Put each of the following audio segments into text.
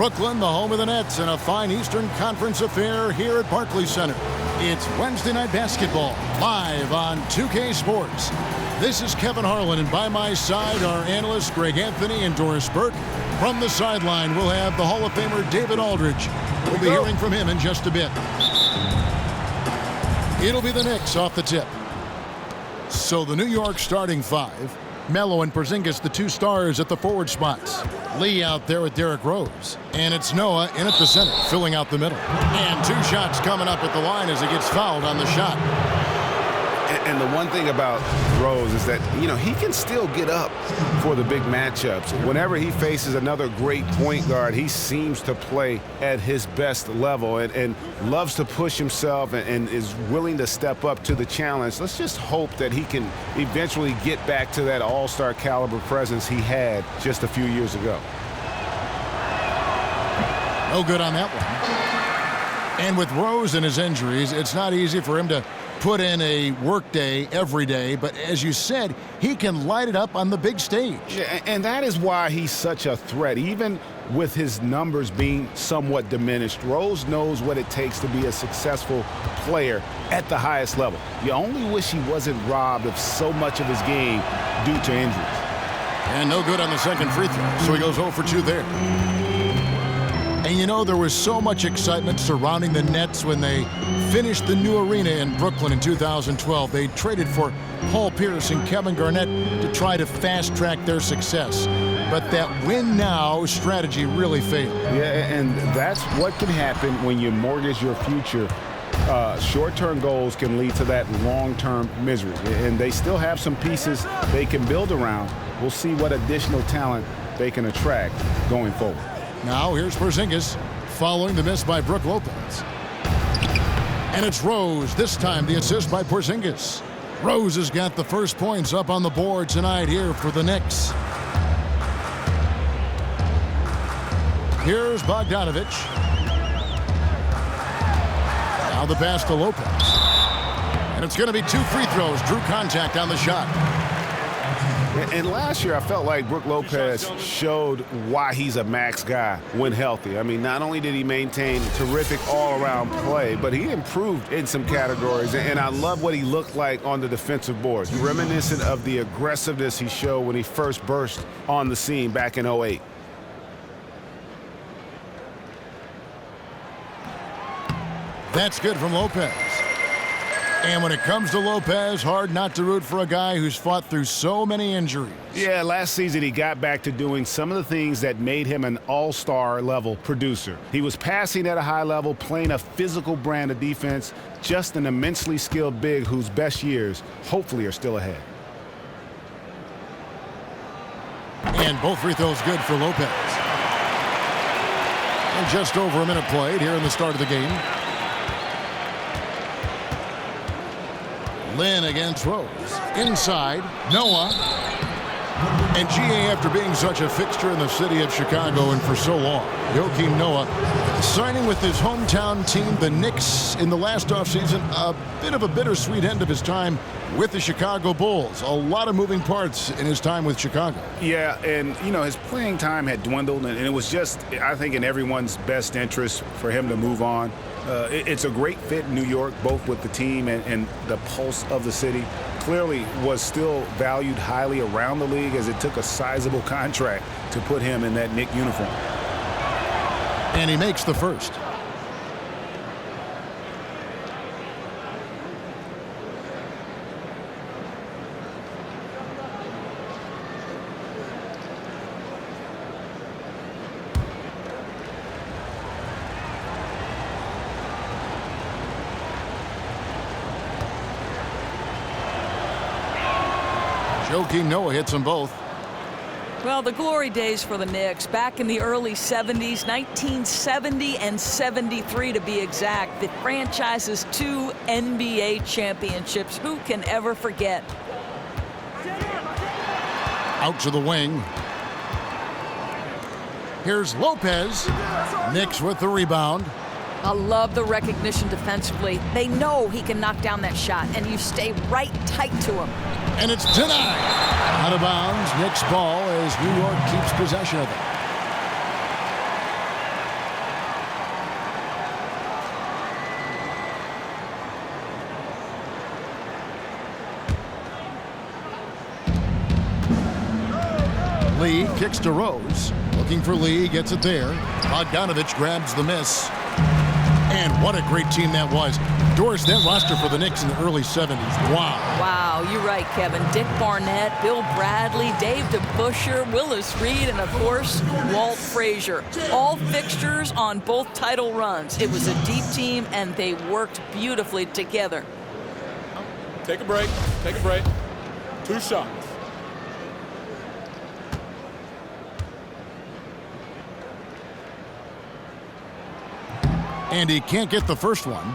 Brooklyn, the home of the Nets, in a fine Eastern Conference affair here at Barclays Center. It's Wednesday Night Basketball, live on 2K Sports. This is Kevin Harlan, and by my side are analysts Greg Anthony and Doris Burke. From the sideline, we'll have the Hall of Famer David Aldridge. We'll be hearing from him in just a bit. It'll be the Knicks off the tip. So the New York starting five. Melo and Porzingis, the two stars at the forward spots. Lee out there with Derrick Rose. And it's Noah in at the center, filling out the middle. And two shots coming up at the line as he gets fouled on the shot. And the one thing about Rose is that, he can still get up for the big matchups. Whenever he faces another great point guard, he seems to play at his best level and loves to push himself and is willing to step up to the challenge. Let's just hope that he can eventually get back to that all-star caliber presence he had just a few years ago. No good on that one. And with Rose and his injuries, it's not easy for him to put in a work day every day, but as you said, he can light it up on the big stage. Yeah, and that is why he's such a threat. Even with his numbers being somewhat diminished, Rose knows what it takes to be a successful player at the highest level. You only wish he wasn't robbed of so much of his game due to injuries. And no good on the second free throw, so he goes 0 for 2 there. And there was so much excitement surrounding the Nets when they finished the new arena in Brooklyn in 2012. They traded for Paul Pierce and Kevin Garnett to try to fast-track their success. But that win-now strategy really failed. Yeah, and that's what can happen when you mortgage your future. Short-term goals can lead to that long-term misery. And they still have some pieces they can build around. We'll see what additional talent they can attract going forward. Now here's Porzingis following the miss by Brook Lopez. And it's Rose, this time the assist by Porzingis. Rose has got the first points up on the board tonight here for the Knicks. Here's Bogdanovich. Now the pass to Lopez. And it's going to be 2 free throws. Drew contact on the shot. And last year, I felt like Brook Lopez showed why he's a max guy when healthy. I mean, not only did he maintain terrific all-around play, but he improved in some categories. And I love what he looked like on the defensive boards, reminiscent of the aggressiveness he showed when he first burst on the scene back in 2008. That's good from Lopez. And when it comes to Lopez, hard not to root for a guy who's fought through so many injuries. Yeah, last season he got back to doing some of the things that made him an all-star level producer. He was passing at a high level, playing a physical brand of defense, just an immensely skilled big whose best years hopefully are still ahead. And both free throws good for Lopez. And just over a minute played here in the start of the game. Lynn against Rose. Inside, Noah. And GA, after being such a fixture in the city of Chicago and for so long, Joakim Noah signing with his hometown team, the Knicks, in the last offseason. A bit of a bittersweet end of his time with the Chicago Bulls. A lot of moving parts in his time with Chicago. Yeah, and, his playing time had dwindled, and it was just, I think, in everyone's best interest for him to move on. It's a great fit in New York, both with the team and the pulse of the city. Clearly was still valued highly around the league as it took a sizable contract to put him in that Knick uniform. And he makes the first. Joakim Noah hits them both. Well, the glory days for the Knicks back in the early 70s, 1970 and 73 to be exact. The franchise's 2 NBA championships. Who can ever forget? Out to the wing. Here's Lopez. Knicks with the rebound. I love the recognition defensively. They know he can knock down that shot, and you stay right tight to him. And it's denied. Out of bounds. Knicks ball as New York keeps possession of it. Lee kicks to Rose. Looking for Lee, gets it there. Bogdanovich grabs the miss. And what a great team that was. Doris, that roster for the Knicks in the early 70s. Wow. Wow, you're right, Kevin. Dick Barnett, Bill Bradley, Dave DeBusschere, Willis Reed, and, of course, Walt Frazier. All fixtures on both title runs. It was a deep team, and they worked beautifully together. Take a break. Take a break. 2 shots. And he can't get the first one.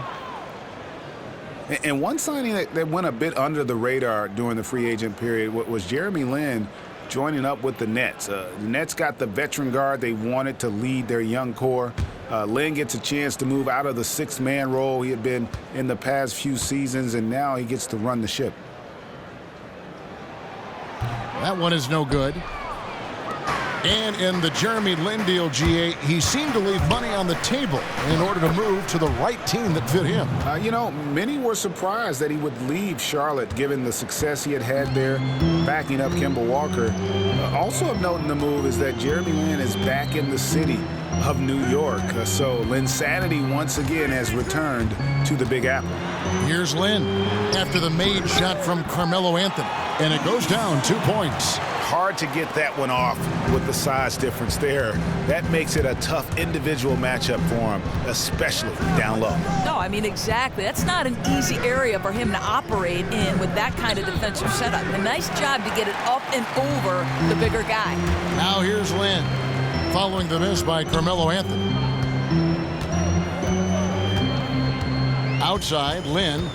And one signing that went a bit under the radar during the free agent period was Jeremy Lin joining up with the Nets. The Nets got the veteran guard they wanted to lead their young core. Lin gets a chance to move out of the sixth-man role he had been in the past few seasons, and now he gets to run the ship. That one is no good. And in the Jeremy Lin deal, GA, he seemed to leave money on the table in order to move to the right team that fit him. You know, many were surprised that he would leave Charlotte given the success he had had there backing up Kemba Walker. Also of note in the move is that Jeremy Lin is back in the city of New York. So Linsanity once again has returned to the Big Apple. Here's Lin after the made shot from Carmelo Anthony. And it goes down 2 points. Hard to get that one off with the size difference there. That makes it a tough individual matchup for him, especially down low. No, I mean, exactly. That's not an easy area for him to operate in with that kind of defensive setup. A nice job to get it up and over the bigger guy. Now here's Lin following the miss by Carmelo Anthony. Outside, Lin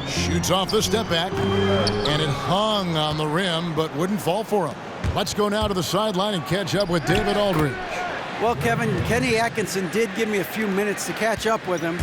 shoots off the step back, and it hung on the rim but wouldn't fall for him. Let's go now to the sideline and catch up with David Aldridge. Well, Kevin, Kenny Atkinson did give me a few minutes to catch up with him.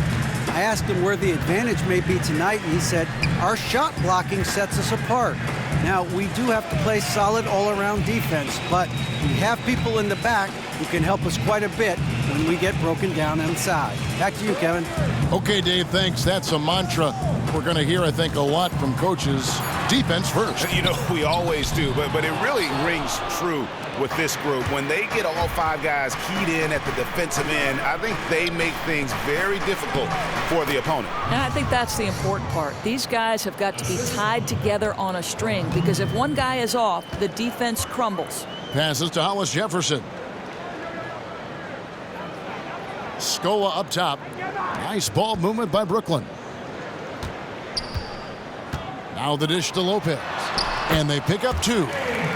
I asked him where the advantage may be tonight, and he said, our shot blocking sets us apart. Now, we do have to play solid all-around defense, but we have people in the back who can help us quite a bit when we get broken down inside. Back to you, Kevin. Okay, Dave, thanks. That's a mantra we're going to hear, I think, a lot from coaches. Defense first. You know, we always do, but it really rings true with this group. When they get all 5 guys keyed in at the defensive end, I think they make things very difficult for the opponent. And I think that's the important part. These guys have got to be tied together on a string, because if one guy is off, the defense crumbles. Passes to Hollis Jefferson. Scola up top. Nice ball movement by Brooklyn. Now the dish to Lopez. And they pick up 2.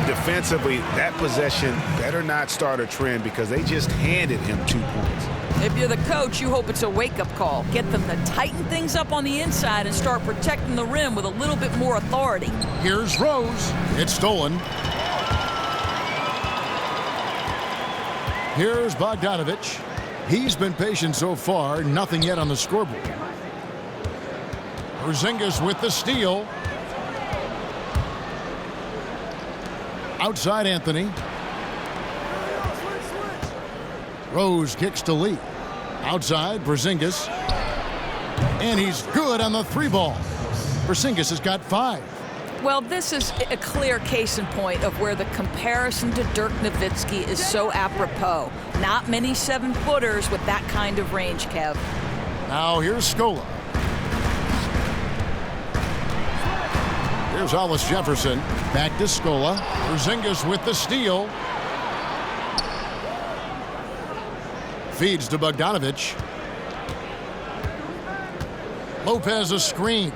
Defensively, that possession better not start a trend because they just handed him 2 points. If you're the coach, you hope it's a wake-up call. Get them to tighten things up on the inside and start protecting the rim with a little bit more authority. Here's Rose. It's stolen. Here's Bogdanovich. He's been patient so far. Nothing yet on the scoreboard. Porzingis with the steal. Outside Anthony. Rose kicks to Lee. Outside Porzingis. And he's good on the 3 ball. Porzingis has got 5. Well, this is a clear case in point of where the comparison to Dirk Nowitzki is so apropos. Not many 7-footers with that kind of range, Kev. Now here's Scola. Here's Hollis Jefferson. Back to Scola. Porzingis with the steal. Feeds to Bogdanovich. Lopez a screen.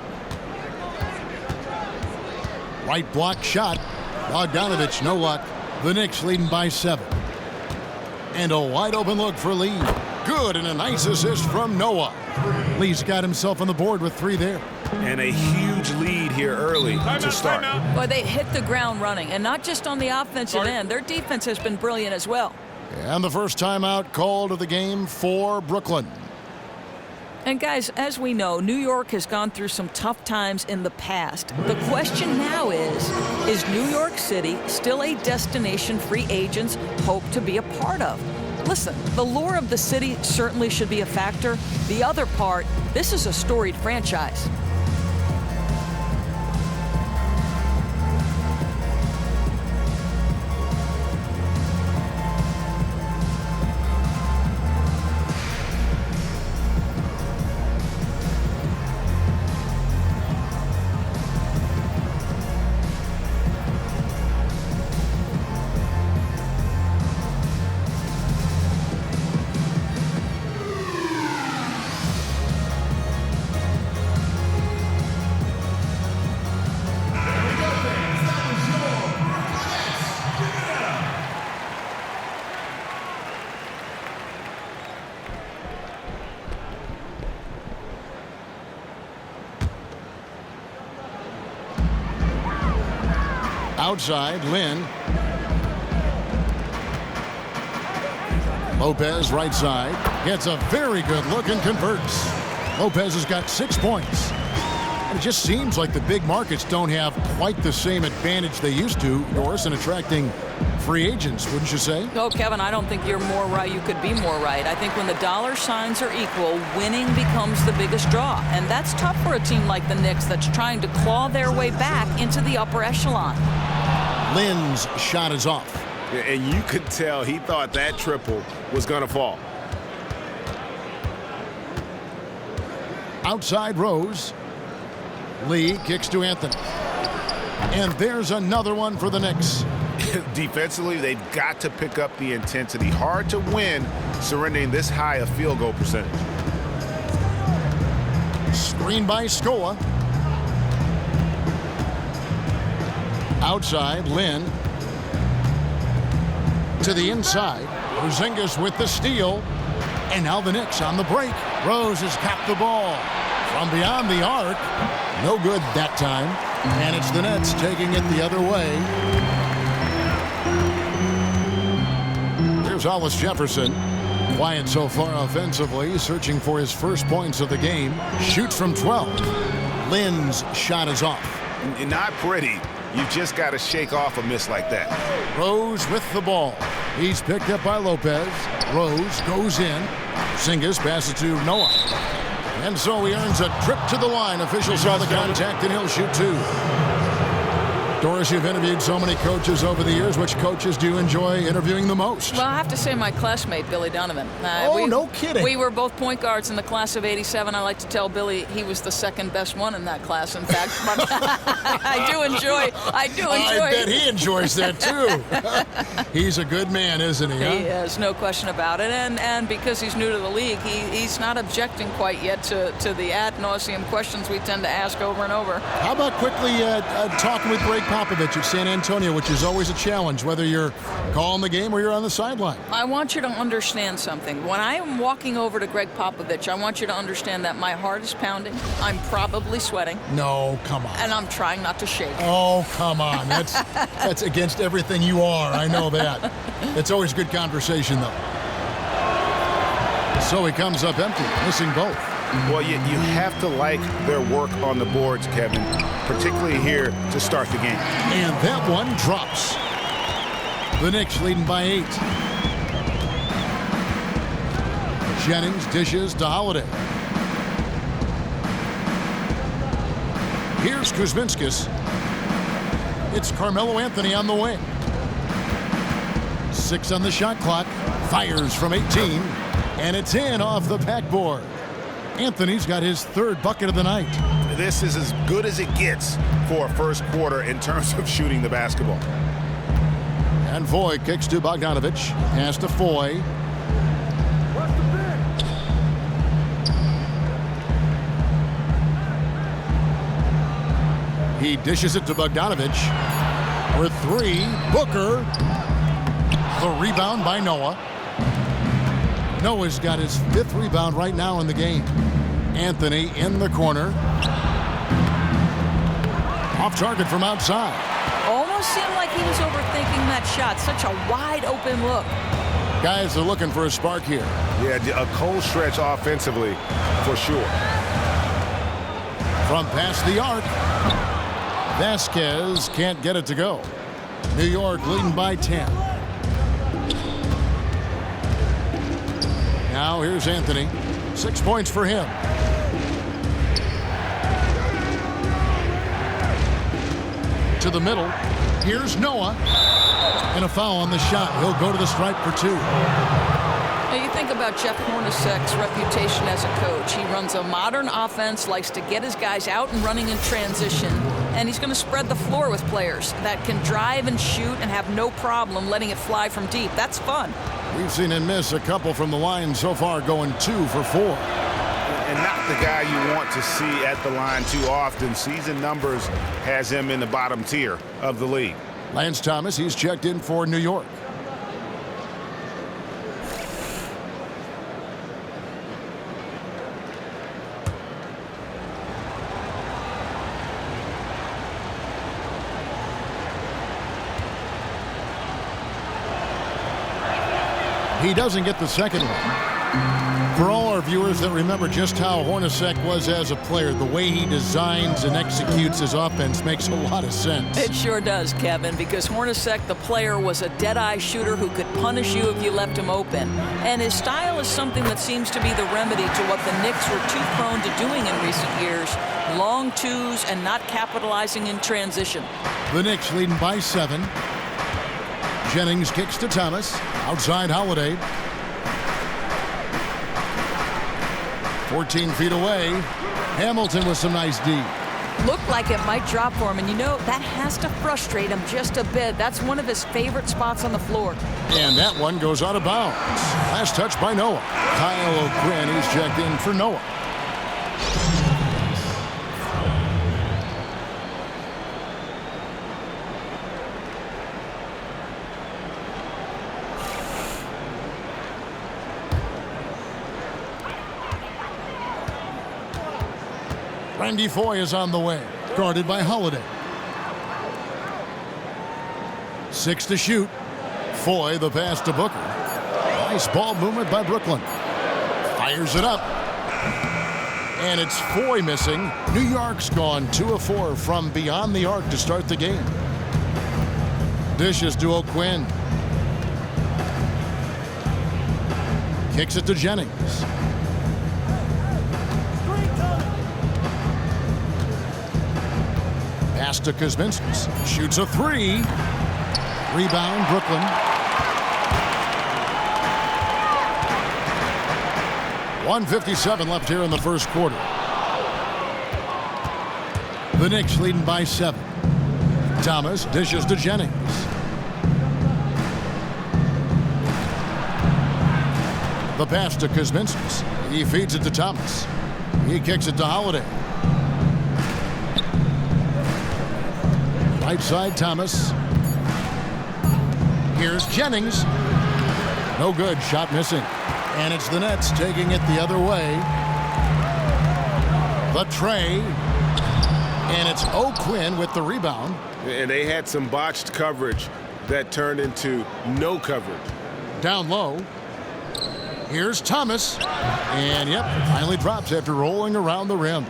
Right block shot. Bogdanovich, no luck. The Knicks leading by 7. And a wide open look for Lee. Good, and a nice assist from Noah. Lee's got himself on the board with 3 there. And a huge lead here early to start. Well, they hit the ground running, and not just on the offensive end. Their defense has been brilliant as well. And the first timeout called of the game for Brooklyn. And guys, as we know, New York has gone through some tough times in the past. The question now is New York City still a destination free agents hope to be a part of? Listen, the lure of the city certainly should be a factor. The other part, this is a storied franchise. Outside, Lynn. Lopez right side. Gets a very good look and converts. Lopez has got 6 points. It just seems like the big markets don't have quite the same advantage they used to, Doris, in attracting free agents, wouldn't you say? Oh, Kevin, I don't think you're more right. You could be more right. I think when the dollar signs are equal, winning becomes the biggest draw. And that's tough for a team like the Knicks that's trying to claw their way back into the upper echelon. Lynn's shot is off. And you could tell he thought that triple was going to fall. Outside Rose. Lee kicks to Anthony. And there's another one for the Knicks. Defensively, they've got to pick up the intensity. Hard to win surrendering this high a field goal percentage. Screen by Scoa. Outside, Lynn. To the inside. Porzingis with the steal. And now the Knicks on the break. Rose has capped the ball. From beyond the arc. No good that time. And it's the Nets taking it the other way. Here's Hollis Jefferson. Quiet so far offensively, searching for his first points of the game. Shoots from 12. Lynn's shot is off. Not pretty. You just got to shake off a miss like that. Rose with the ball. He's picked up by Lopez. Rose goes in. Porzingis passes to Noah. And so he earns a trip to the line. Officials saw the contact, and he'll shoot 2. Doris, you've interviewed so many coaches over the years. Which coaches do you enjoy interviewing the most? Well, I have to say my classmate, Billy Donovan. No kidding. We were both point guards in the class of '87. I like to tell Billy he was the second best one in that class, in fact. But I do enjoy. I bet he enjoys that, too. He's a good man, isn't he? Huh? He is, no question about it. And because he's new to the league, he's not objecting quite yet to the ad nauseum questions we tend to ask over and over. How about quickly talking with Greg Popovich of San Antonio, which is always a challenge, whether you're calling the game or you're on the sideline? I want you to understand something. When I am walking over to Greg Popovich, I want you to understand that my heart is pounding. I'm probably sweating. No, come on. And I'm trying not to shake. Oh, come on. That's against everything you are. I know that. It's always good conversation, though. So he comes up empty, missing both. Well, you have to like their work on the boards, Kevin, particularly here to start the game. And that one drops. The Knicks leading by 8. Jennings dishes to Holiday. Here's Kuzminskis. It's Carmelo Anthony on the wing. 6 on the shot clock. Fires from 18. And it's in off the backboard. Anthony's got his 3rd bucket of the night. This is as good as it gets for a first quarter in terms of shooting the basketball. And Foy kicks to Bogdanovich. Pass to Foy. He dishes it to Bogdanovich. For 3, Booker. The rebound by Noah. Noah's got his 5th rebound right now in the game. Anthony in the corner. Off target from outside. Almost seemed like he was overthinking that shot. Such a wide open look. Guys are looking for a spark here. Yeah, a cold stretch offensively for sure. From past the arc. Vasquez can't get it to go. New York leading by 10. Now here's Anthony. 6 points for him. To the middle. Here's Noah. And a foul on the shot. He'll go to the stripe for 2. Now you think about Jeff Hornacek's reputation as a coach. He runs a modern offense, likes to get his guys out and running in transition, and he's going to spread the floor with players that can drive and shoot and have no problem letting it fly from deep. That's fun. We've seen him miss a couple from the line so far, going 2 for 4. And not the guy you want to see at the line too often. Season numbers has him in the bottom tier of the league. Lance Thomas, he's checked in for New York. He doesn't get the second one. For all our viewers that remember just how Hornacek was as a player, the way he designs and executes his offense makes a lot of sense. It sure does, Kevin, because Hornacek, the player, was a dead-eye shooter who could punish you if you left him open. And his style is something that seems to be the remedy to what the Knicks were too prone to doing in recent years. Long twos and not capitalizing in transition. The Knicks leading by 7. Jennings kicks to Thomas. Outside Holiday. 14 feet away. Hamilton with some nice D. Looked like it might drop for him, and you know, that has to frustrate him just a bit. That's one of his favorite spots on the floor. And that one goes out of bounds. Last touch by Noah. Kyle O'Quinn, he's checked in for Noah. Randy Foye is on the way, guarded by Holiday. 6 to shoot. Foye, the pass to Booker. Nice ball movement by Brooklyn. Fires it up. And it's Foye missing. New York's gone 2 of 4 from beyond the arc to start the game. Dishes to O'Quinn. Kicks it to Jennings. Pass to Kuzminskis. Shoots a 3. Rebound, Brooklyn. .157 left here in the first quarter. The Knicks leading by 7. Thomas dishes to Jennings. The pass to Kuzminskis. He feeds it to Thomas. He kicks it to Holiday. Right side, Thomas. Here's Jennings. No good. Shot missing. And it's the Nets taking it the other way. The tray. And it's O'Quinn with the rebound. And they had some botched coverage that turned into no coverage. Down low. Here's Thomas. And yep, finally drops after rolling around the rim.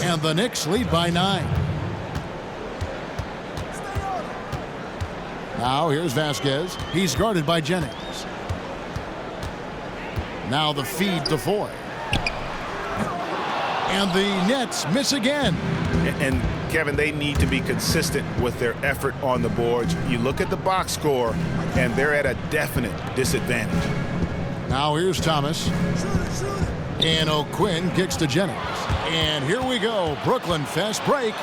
And the Knicks lead by 9. Now here's Vasquez. He's guarded by Jennings. Now the feed to Foye. And the Nets miss again. And Kevin, they need to be consistent with their effort on the boards. You look at the box score, and they're at a definite disadvantage. Now here's Thomas. And O'Quinn kicks to Jennings. And here we go. Brooklyn fast break.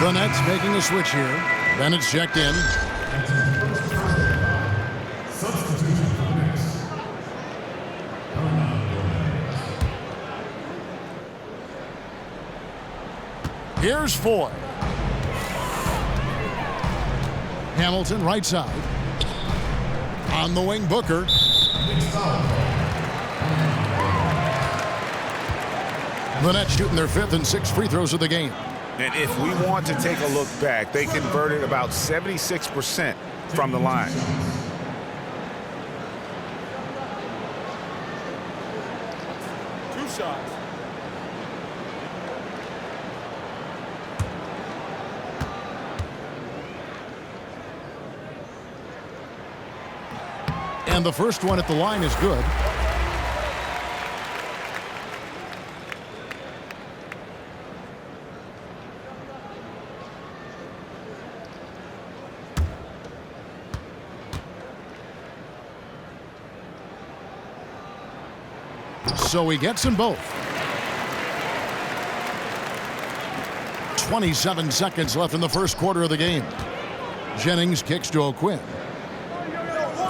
The Nets making a switch here. Bennett's checked in. Here's Foye. Hamilton right side. On the wing, Booker. The Nets shooting their 5th and 6th free throws of the game. And if we want to take a look back, they converted about 76% from the line. Two shots. And the first one at the line is good. So he gets them both. 27 seconds left in the first quarter of the game. Jennings kicks to O'Quinn.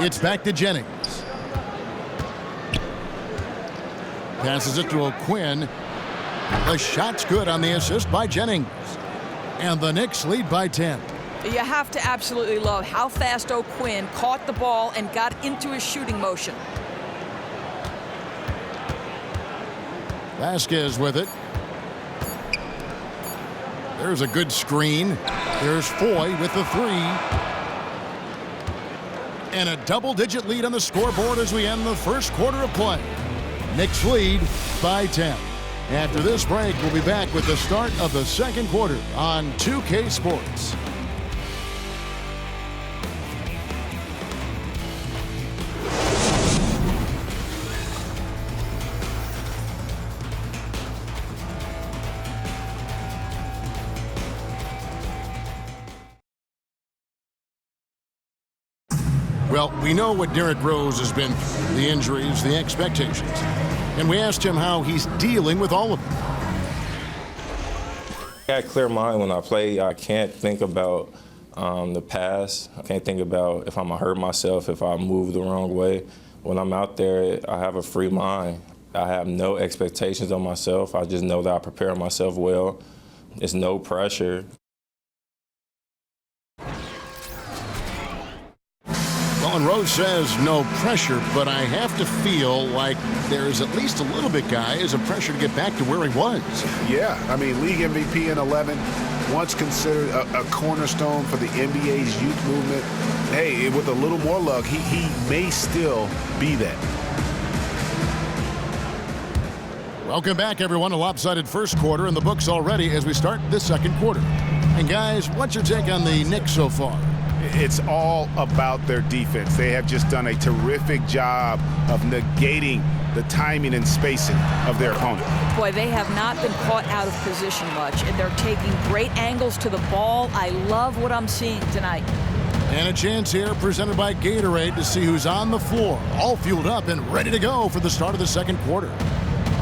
It's back to Jennings. Passes it to O'Quinn. The shot's good on the assist by Jennings. And the Knicks lead by 10. You have to absolutely love how fast O'Quinn caught the ball and got into his shooting motion. Vasquez with it. There's a good screen. There's Foye with the 3. And a double-digit lead on the scoreboard as we end the first quarter of play. Knicks lead by 10. After this break, we'll be back with the start of the second quarter on 2K Sports. Well, we know what Derrick Rose has been through, the injuries, the expectations. And we asked him how he's dealing with all of them. I got a clear mind when I play. I can't think about the past. I can't think about if I'm going to hurt myself, if I move the wrong way. When I'm out there, I have a free mind. I have no expectations on myself. I just know that I prepare myself well. There's no pressure. Well, and Rose says no pressure, but I have to feel like there's at least a little bit, guys, of pressure to get back to where he was. Yeah, I mean, league MVP in 11, once considered a cornerstone for the NBA's youth movement. Hey, with a little more luck, he may still be that. Welcome back, everyone. A lopsided first quarter in the books already as we start the second quarter. And, guys, what's your take on the Knicks so far? It's all about their defense. They have just done a terrific job of negating the timing and spacing of their opponent. Boy, they have not been caught out of position much, and they're taking great angles to the ball. I love what I'm seeing tonight. And a chance here presented by Gatorade to see who's on the floor, all fueled up and ready to go for the start of the second quarter.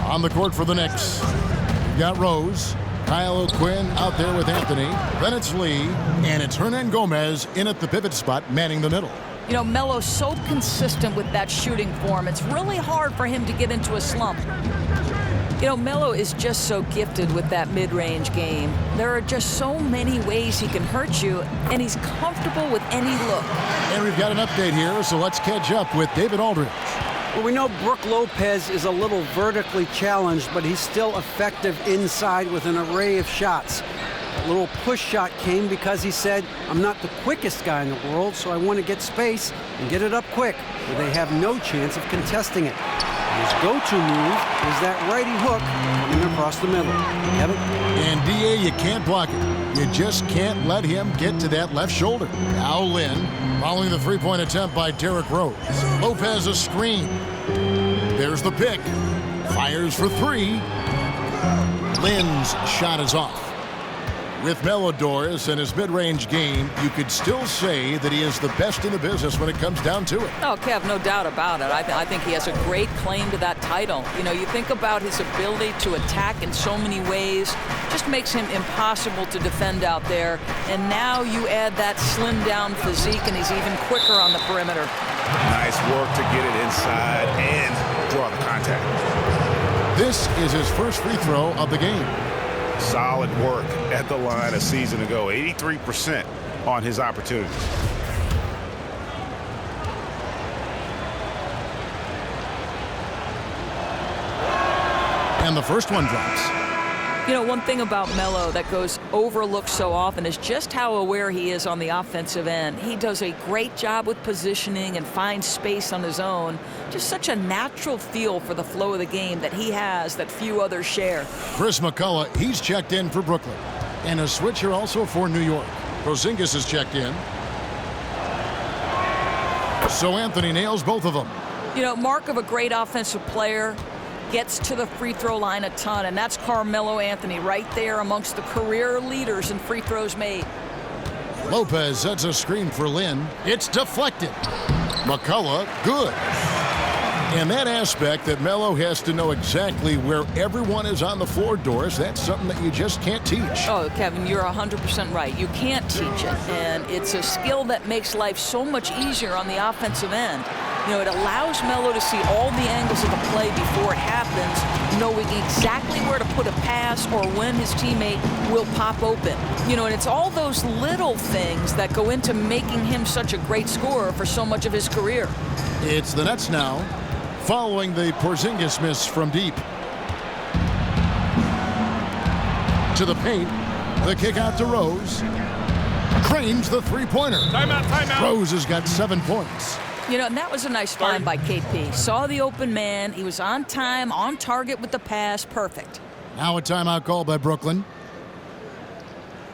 On the court for the Knicks, we've got Rose, Kyle O'Quinn out there with Anthony, then it's Lee, and it's Hernan Gomez in at the pivot spot, manning the middle. You know, Melo's so consistent with that shooting form. It's really hard for him to get into a slump. You know, Melo is just so gifted with that mid-range game. There are just so many ways he can hurt you, and he's comfortable with any look. And we've got an update here, so let's catch up with David Aldridge. Well, we know Brook Lopez is a little vertically challenged, but he's still effective inside with an array of shots. A little push shot came because he said, I'm not the quickest guy in the world, so I want to get space and get it up quick, where they have no chance of contesting it. His go-to move is that righty hook coming across the middle. Kevin? And D.A., you can't block it. You just can't let him get to that left shoulder. Now Lin, following the three-point attempt by Derrick Rose. Lopez a screen. There's the pick. Fires for three. Lin's shot is off. With Melodorus and his mid-range game, you could still say that he is the best in the business when it comes down to it. Oh, Kev, no doubt about it. I think he has a great claim to that title. You know, you think about his ability to attack in so many ways, just makes him impossible to defend out there. And now you add that slimmed-down physique, and he's even quicker on the perimeter. Nice work to get it inside and draw the contact. This is his first free throw of the game. Solid work at the line a season ago. 83% on his opportunities. And the first one drops. You know, one thing about Melo that goes overlooked so often is just how aware he is on the offensive end. He does a great job with positioning and finds space on his own. Just such a natural feel for the flow of the game that he has that few others share. Chris McCullough, he's checked in for Brooklyn. And a switcher also for New York. Porzingis is checked in. So Anthony nails both of them. You know, mark of a great offensive player, gets to the free throw line a ton, and that's Carmelo Anthony right there amongst the career leaders in free throws made. Lopez sets a screen for Lin. It's deflected. McCullough, good. And that aspect that Melo has to know exactly where everyone is on the floor, Doris, that's something that you just can't teach. Oh, Kevin, you're 100% right. You can't teach it, and it's a skill that makes life so much easier on the offensive end. You know, it allows Melo to see all the angles of the play before it happens, knowing exactly where to put a pass or when his teammate will pop open. You know, and it's all those little things that go into making him such a great scorer for so much of his career. It's the Nets now, following the Porzingis miss from deep. To the paint, the kick out to Rose. Cranes the three-pointer. Timeout, timeout. Rose has got 7 points. You know, and that was a nice find by KP. Saw the open man. He was on time, on target with the pass. Perfect. Now a timeout call by Brooklyn.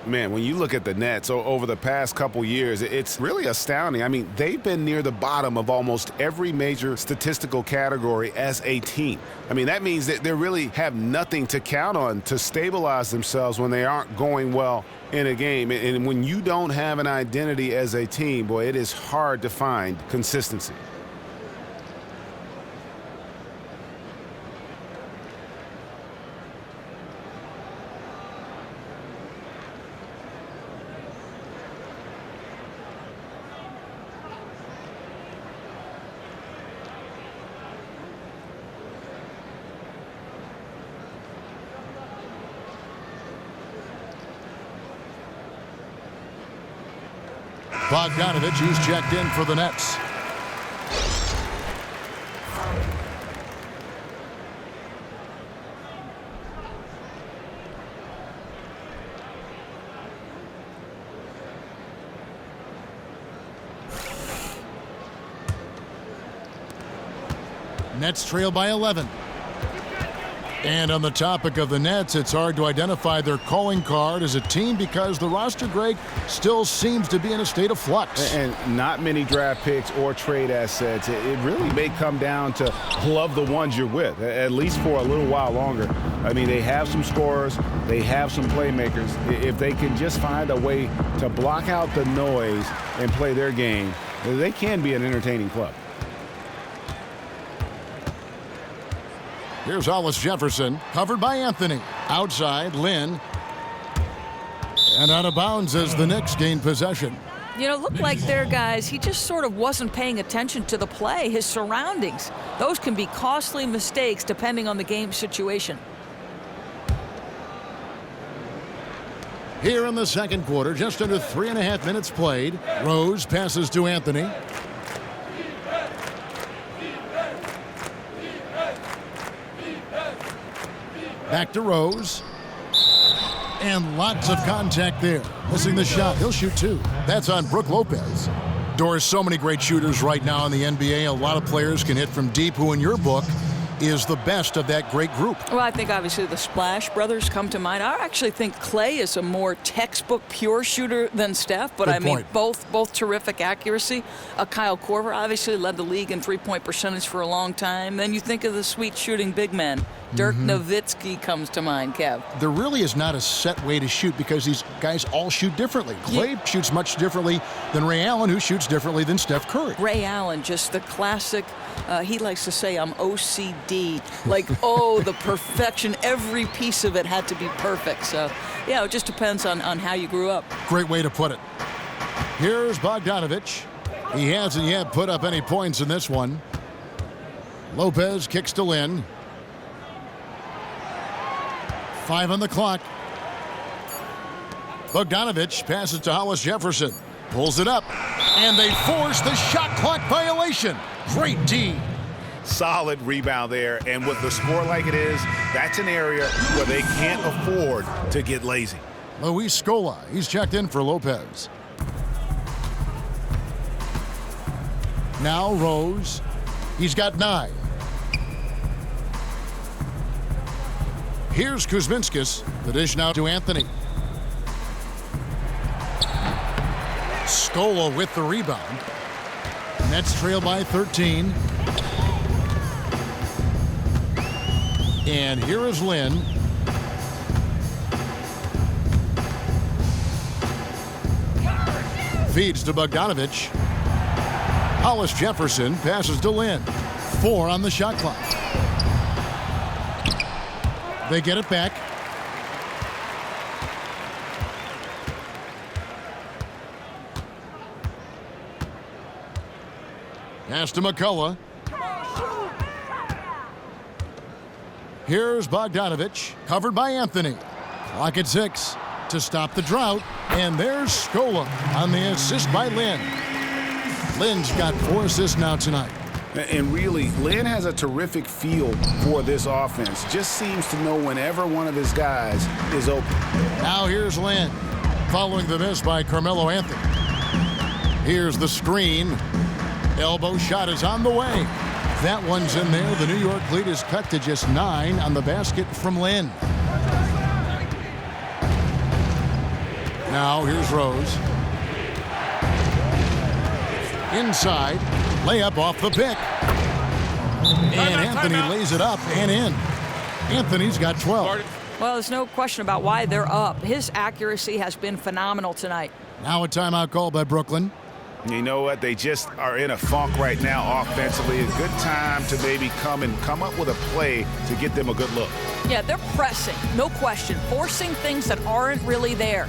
Man, when you look at the Nets over the past couple years, it's really astounding. I mean, they've been near the bottom of almost every major statistical category as a team. I mean, that means that they really have nothing to count on to stabilize themselves when they aren't going well in a game. And when you don't have an identity as a team, boy, it is hard to find consistency. Bogdanovich, he's checked in for the Nets. Nets trail by 11. And on the topic of the Nets, it's hard to identify their calling card as a team because the roster, Greg, still seems to be in a state of flux. And not many draft picks or trade assets. It really may come down to love the ones you're with, at least for a little while longer. I mean, they have some scorers. They have some playmakers. If they can just find a way to block out the noise and play their game, they can be an entertaining club. Here's Hollis Jefferson, covered by Anthony. Outside, Lynn. And out of bounds as the Knicks gain possession. You know, looked like their guys, he just sort of wasn't paying attention to the play, his surroundings. Those can be costly mistakes depending on the game situation. Here in the second quarter, just under 3.5 minutes played. Rose passes to Anthony. Back to Rose. And lots of contact there. Missing the shot. He'll shoot two. That's on Brook Lopez. Doris, so many great shooters right now in the NBA. A lot of players can hit from deep, who in your book is the best of that great group. Well, I think obviously the Splash Brothers come to mind. I actually think Clay is a more textbook pure shooter than Steph, but Good I mean point. both terrific accuracy. Kyle Korver obviously led the league in three-point percentage for a long time. Then you think of the sweet shooting big men. Dirk Nowitzki comes to mind, Kev. There really is not a set way to shoot because these guys all shoot differently. Clay shoots much differently than Ray Allen, who shoots differently than Steph Curry. Ray Allen, just the classic, he likes to say I'm OCD. Like, oh, the perfection. Every piece of it had to be perfect. So, yeah, it just depends on how you grew up. Great way to put it. Here's Bogdanovich. He hasn't yet put up any points in this one. Lopez kicks to Lynn. 5 on the clock. Bogdanovich passes to Hollis Jefferson. Pulls it up. And they force the shot clock violation. Great D. Solid rebound there. And with the score like it is, that's an area where they can't afford to get lazy. Luis Scola. He's checked in for Lopez. Now Rose. He's got 9. Here's Kuzminskis. The dish now to Anthony. Scola with the rebound. Nets trail by 13. And here is Lynn. Feeds to Bogdanovich. Hollis Jefferson passes to Lynn. 4 on the shot clock. They get it back. Pass to McCullough. Here's Bogdanovich, covered by Anthony. Clock at 6 to stop the drought. And there's Scola on the assist by Lynn. Lynn's got 4 assists now tonight. And really, Lynn has a terrific feel for this offense. Just seems to know whenever one of his guys is open. Now here's Lynn, following the miss by Carmelo Anthony. Here's the screen. Elbow shot is on the way. That one's in there. The New York lead is cut to just 9 on the basket from Lynn. Now here's Rose. Inside. Layup off the pick. And Anthony lays it up and in. Anthony's got 12. Well, there's no question about why they're up. His accuracy has been phenomenal tonight. Now a timeout call by Brooklyn. You know what? They just are in a funk right now offensively. A good time to maybe come up with a play to get them a good look. Yeah, they're pressing, no question, forcing things that aren't really there.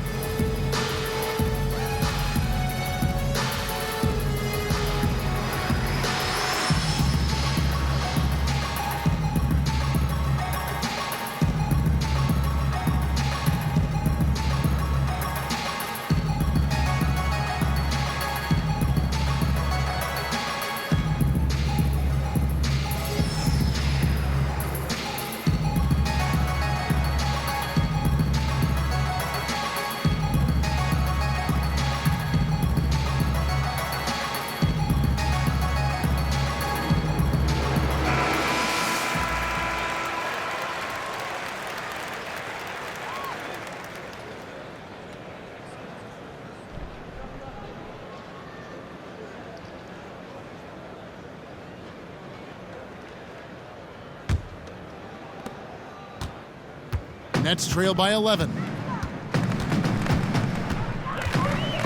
Nets trail by 11.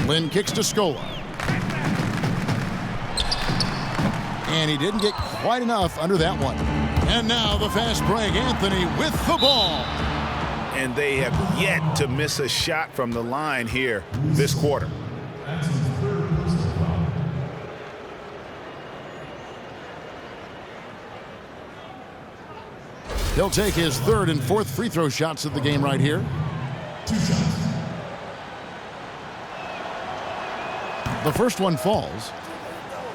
Lynn kicks to Scola. And he didn't get quite enough under that one. And now the fast break. Anthony with the ball. And they have yet to miss a shot from the line here this quarter. He'll take his third and fourth free throw shots of the game right here. The first one falls.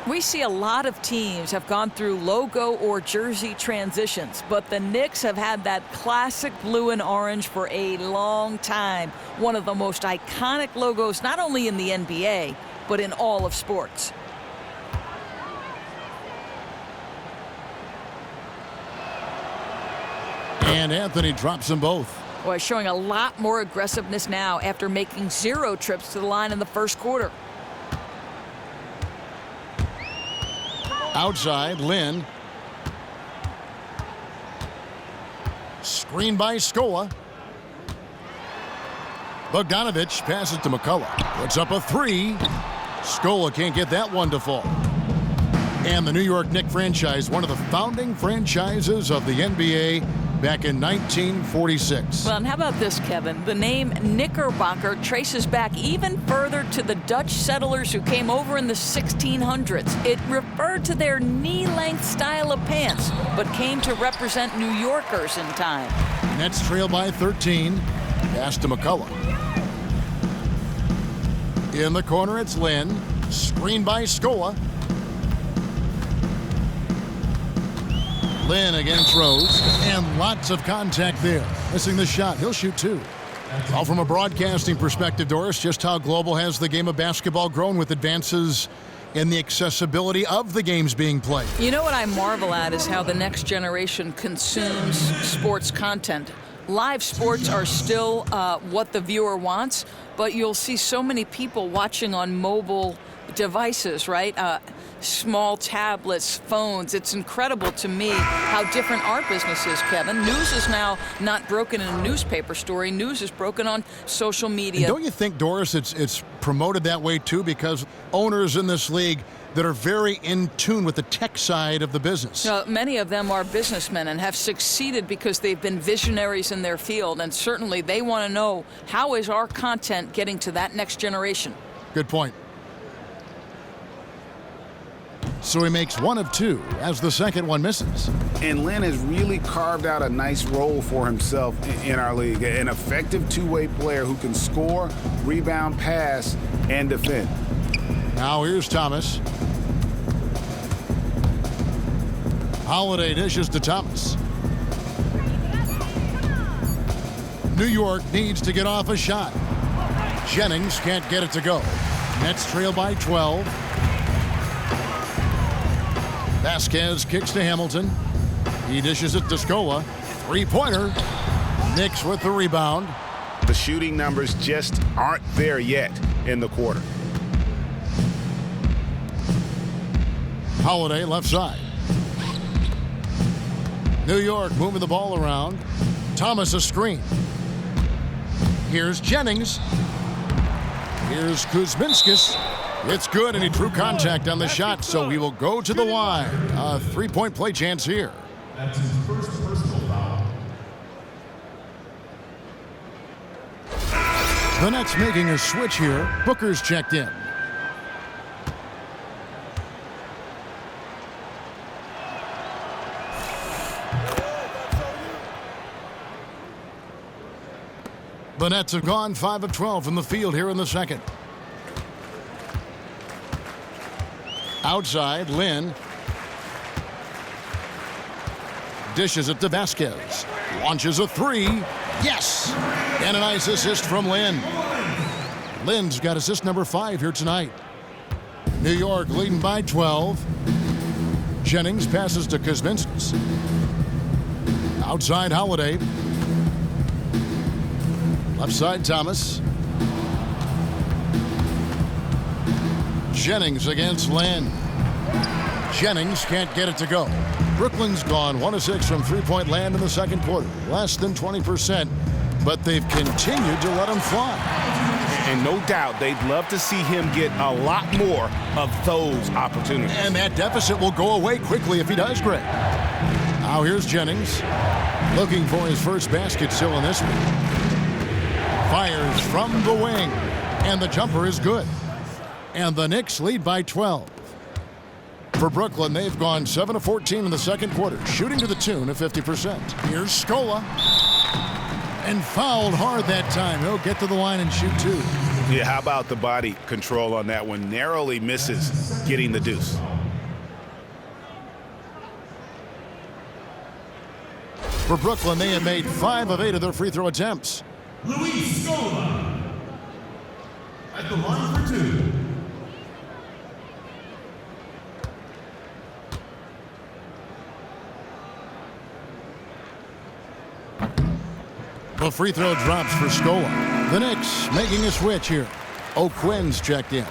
We see a lot of teams have gone through logo or jersey transitions, but the Knicks have had that classic blue and orange for a long time. One of the most iconic logos, not only in the NBA, but in all of sports. And Anthony drops them both. Boy, showing a lot more aggressiveness now after making 0 trips to the line in the first quarter. Outside, Lynn. Screen by Scola. Bogdanovich passes to McCullough. Puts up a 3. Scola can't get that one to fall. And the New York Knicks franchise, one of the founding franchises of the NBA back in 1946. Well, and how about this, Kevin? The name Knickerbocker traces back even further to the Dutch settlers who came over in the 1600s. It referred to their knee-length style of pants, but came to represent New Yorkers in time. Nets trail by 13. Pass to McCullough. In the corner, it's Lynn. Screen by Scola. Lynn against Rose, and lots of contact there. Missing the shot. He'll shoot 2. Well, from a broadcasting perspective, Doris, just how global has the game of basketball grown with advances in the accessibility of the games being played? You know what I marvel at is how the next generation consumes sports content. Live sports are still what the viewer wants, but you'll see so many people watching on mobile devices, right? Small tablets, phones. It's incredible to me how different our business is, Kevin. News is now not broken in a newspaper story. News is broken on social media. And don't you think, Doris, it's promoted that way too, because owners in this league that are very in tune with the tech side of the business? Many of them are businessmen and have succeeded because they've been visionaries in their field, and certainly they want to know, how is our content getting to that next generation? Good point. So he makes 1 of 2 as the second one misses. And Lynn has really carved out a nice role for himself in our league. An effective two-way player who can score, rebound, pass, and defend. Now here's Thomas. Holiday dishes to Thomas. New York needs to get off a shot. Jennings can't get it to go. Nets trail by 12. Vasquez kicks to Hamilton. He dishes it to Scola. Three-pointer. Knicks with the rebound. The shooting numbers just aren't there yet in the quarter. Holiday left side. New York moving the ball around. Thomas a screen. Here's Jennings. Here's Kuzminskis. It's good, and he drew contact on the shot, so he will go to the line. A three-point play chance here. That's his first personal foul. The Nets making a switch here. Booker's checked in. The Nets have gone 5 of 12 from the field here in the second. Outside, Lynn. Dishes it to Vasquez. Launches a three. Yes! And a nice assist from Lynn. Lynn's got assist number 5 here tonight. New York leading by 12. Jennings passes to Kuzminskis. Outside, Holiday. Left side, Thomas. Jennings against Lynn. Jennings can't get it to go. Brooklyn's gone 1 of 6 from three-point land in the second quarter. Less than 20%, but they've continued to let him fly. And no doubt they'd love to see him get a lot more of those opportunities. And that deficit will go away quickly if he does, Greg. Now here's Jennings. Looking for his first basket still in this one. Fires from the wing, and the jumper is good. And the Knicks lead by 12. For Brooklyn, they've gone 7 of 14 in the second quarter, shooting to the tune of 50%. Here's Scola. And fouled hard that time. He'll get to the line and shoot two. Yeah, how about the body control on that one? Narrowly misses getting the deuce. For Brooklyn, they have made 5 of 8 of their free throw attempts. Luis Scola at the line for 2. The free throw drops for Scola. The Knicks making a switch here. O'Quinn's checked in.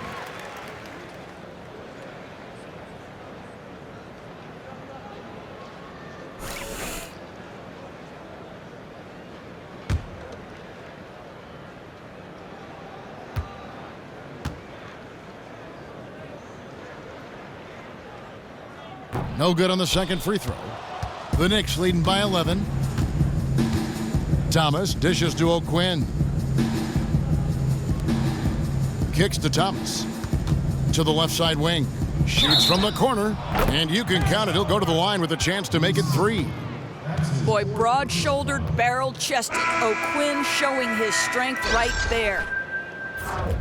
No good on the second free throw. The Knicks leading by 11. Thomas dishes to O'Quinn. Kicks to Thomas. To the left side wing. Shoots from the corner. And you can count it. He'll go to the line with a chance to make it 3. Boy, broad-shouldered, barrel-chested O'Quinn showing his strength right there.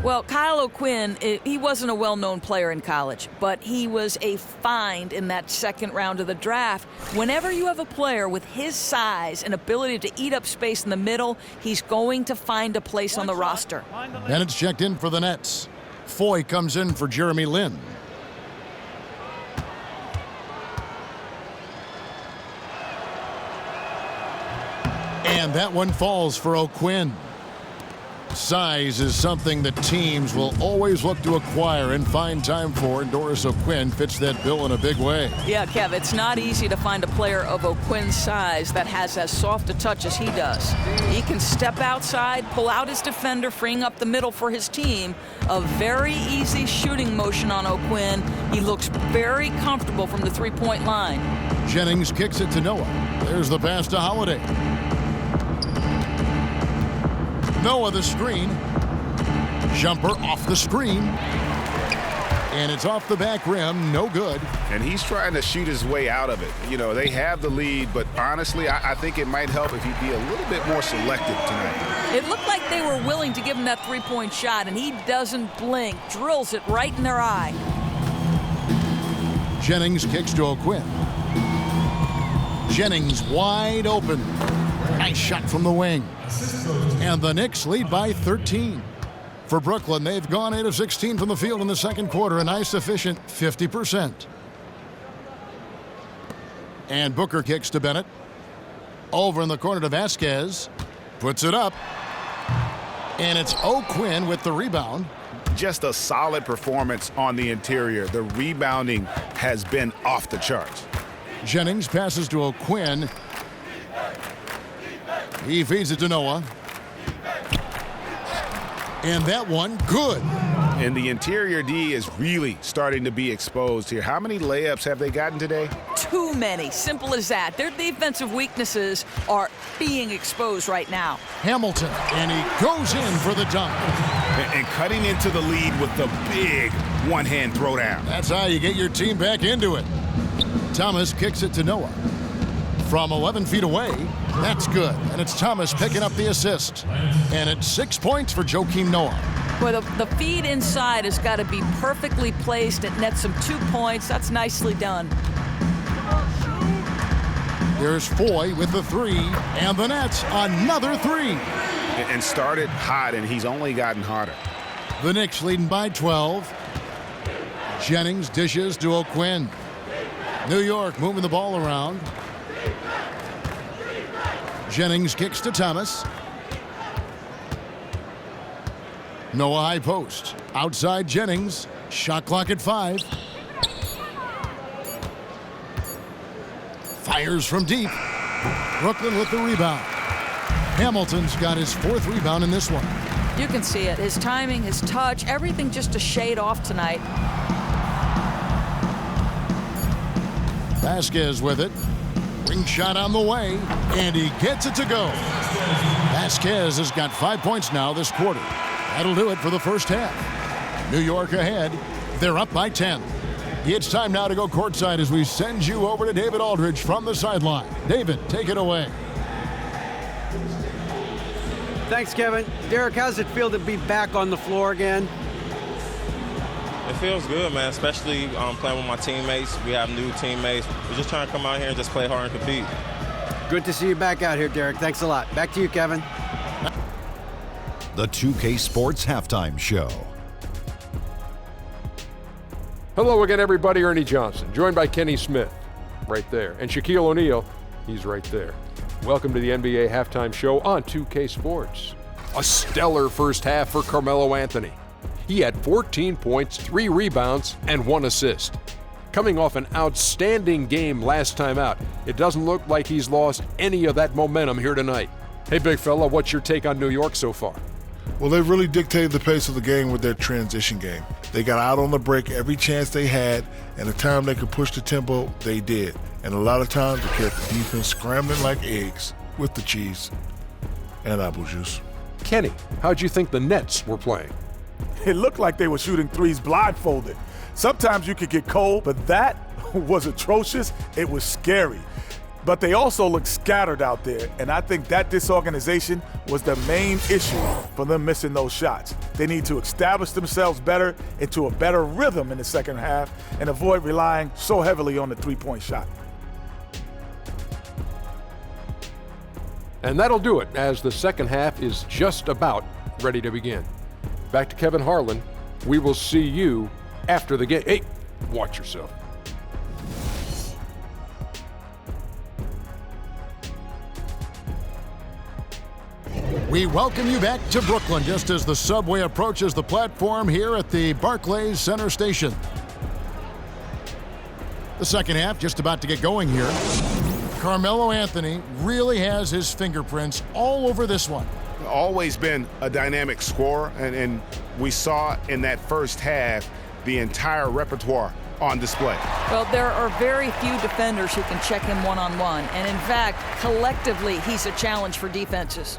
Well, Kyle O'Quinn, he wasn't a well-known player in college, but he was a find in that second round of the draft. Whenever you have a player with his size and ability to eat up space in the middle, he's going to find a place on the roster. Bennett's checked in for the Nets. Foy comes in for Jeremy Lin. And that one falls for O'Quinn. Size is something that teams will always look to acquire and find time for, and Doris O'Quinn fits that bill in a big way. Yeah, Kev, it's not easy to find a player of O'Quinn's size that has as soft a touch as he does. He can step outside, pull out his defender, freeing up the middle for his team. A very easy shooting motion on O'Quinn. He looks very comfortable from the three-point line. Jennings kicks it to Noah. There's the pass to Holiday. Noah the screen. Jumper off the screen. And it's off the back rim. No good. And he's trying to shoot his way out of it. You know, they have the lead, but honestly, I think it might help if he'd be a little bit more selective tonight. It looked like they were willing to give him that three-point shot, and he doesn't blink. Drills it right in their eye. Jennings kicks to O'Quinn. Jennings wide open. Nice shot from the wing. And the Knicks lead by 13. For Brooklyn, they've gone 8 of 16 from the field in the second quarter, a nice efficient 50%. And Booker kicks to Bennett. Over in the corner to Vasquez. Puts it up. And it's O'Quinn with the rebound. Just a solid performance on the interior. The rebounding has been off the charts. Jennings passes to O'Quinn. He feeds it to Noah. And that one, good. And the interior D is really starting to be exposed here. How many layups have they gotten today? Too many. Simple as that. Their defensive weaknesses are being exposed right now. Hamilton, and he goes in for the dunk. And cutting into the lead with the big one-hand throwdown. That's how you get your team back into it. Thomas kicks it to Noah. From 11 feet away, that's good. And it's Thomas picking up the assist. And it's 6 points for Joakim Noah. Well, the feed inside has got to be perfectly placed. It nets him 2 points. That's nicely done. There's Foy with the three, and the Nets another three. And started hot, and he's only gotten hotter. The Knicks leading by 12. Jennings dishes to O'Quinn. New York moving the ball around. Jennings kicks to Thomas. Noah high post. Outside Jennings. Shot clock at 5. Fires from deep. Brooklyn with the rebound. Hamilton's got his 4th rebound in this one. You can see it. His timing, his touch, everything just a shade off tonight. Vasquez with it. Ring shot on the way, and he gets it to go. Vasquez has got 5 points now this quarter. That'll do it for the first half. New York ahead. They're up by 10. It's time now to go courtside as we send you over to David Aldridge from the sideline. David, take it away. Thanks, Kevin. Derek, how's it feel to be back on the floor again? It feels good, man, especially playing with my teammates. We have new teammates. We're just trying to come out here and just play hard and compete. Good to see you back out here, Derek. Thanks a lot. Back to you, Kevin. The 2K Sports Halftime Show. Hello again, everybody. Ernie Johnson, joined by Kenny Smith, right there. And Shaquille O'Neal, he's right there. Welcome to the NBA Halftime Show on 2K Sports. A stellar first half for Carmelo Anthony. He had 14 points, 3 rebounds, and 1 assist. Coming off an outstanding game last time out, it doesn't look like he's lost any of that momentum here tonight. Hey, big fella, what's your take on New York so far? Well, they really dictated the pace of the game with their transition game. They got out on the break every chance they had, and the time they could push the tempo, they did. And a lot of times they kept the defense scrambling like eggs with the cheese and apple juice. Kenny, how'd you think the Nets were playing? It looked like they were shooting threes blindfolded. Sometimes you could get cold, but that was atrocious. It was scary. But they also looked scattered out there, and I think that disorganization was the main issue for them missing those shots. They need to establish themselves better into a better rhythm in the second half and avoid relying so heavily on the three-point shot. And that'll do it, as the second half is just about ready to begin. Back to Kevin Harlan. We will see you after the game. Hey, watch yourself. We welcome you back to Brooklyn just as the subway approaches the platform here at the Barclays Center Station. The second half just about to get going here. Carmelo Anthony really has his fingerprints all over this one. Always been a dynamic scorer, and we saw in that first half the entire repertoire on display. Well, there are very few defenders who can check him one-on-one, and in fact, collectively, he's a challenge for defenses.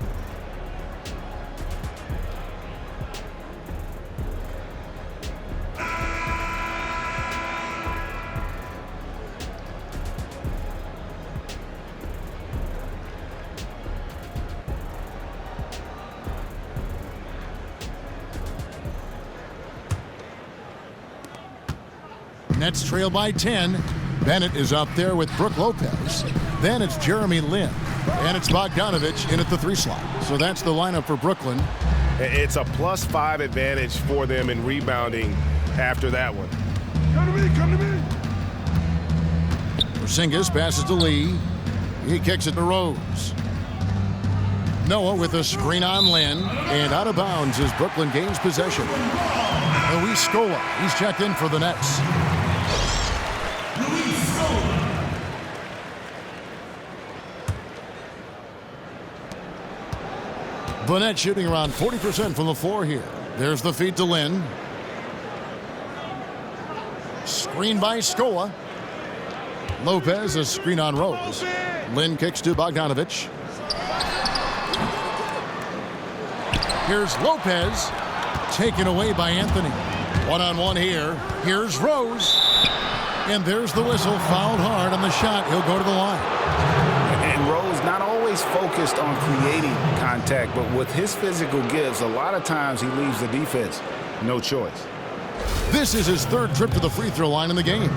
Nets trail by 10. Bennett is up there with Brook Lopez. Then it's Jeremy Lin. And it's Bogdanovich in at the 3 slot. So that's the lineup for Brooklyn. It's a +5 advantage for them in rebounding after that one. Come to me, come to me. Porzingis passes to Lee. He kicks it to Rose. Noah with a screen on Lynn, and out of bounds as Brooklyn gains possession. Luis Scola, he's checked in for the Nets. The Nets shooting around 40% from the floor here. There's the feed to Lynn. Screen by Scola. Lopez, a screen on Rose. Lynn kicks to Bogdanovich. Here's Lopez, taken away by Anthony. One-on-one here. Here's Rose. And there's the whistle, fouled hard on the shot. He'll go to the line. And Rose not always focused on creating contact, but with his physical gifts, a lot of times he leaves the defense no choice. This is his third trip to the free throw line in the game.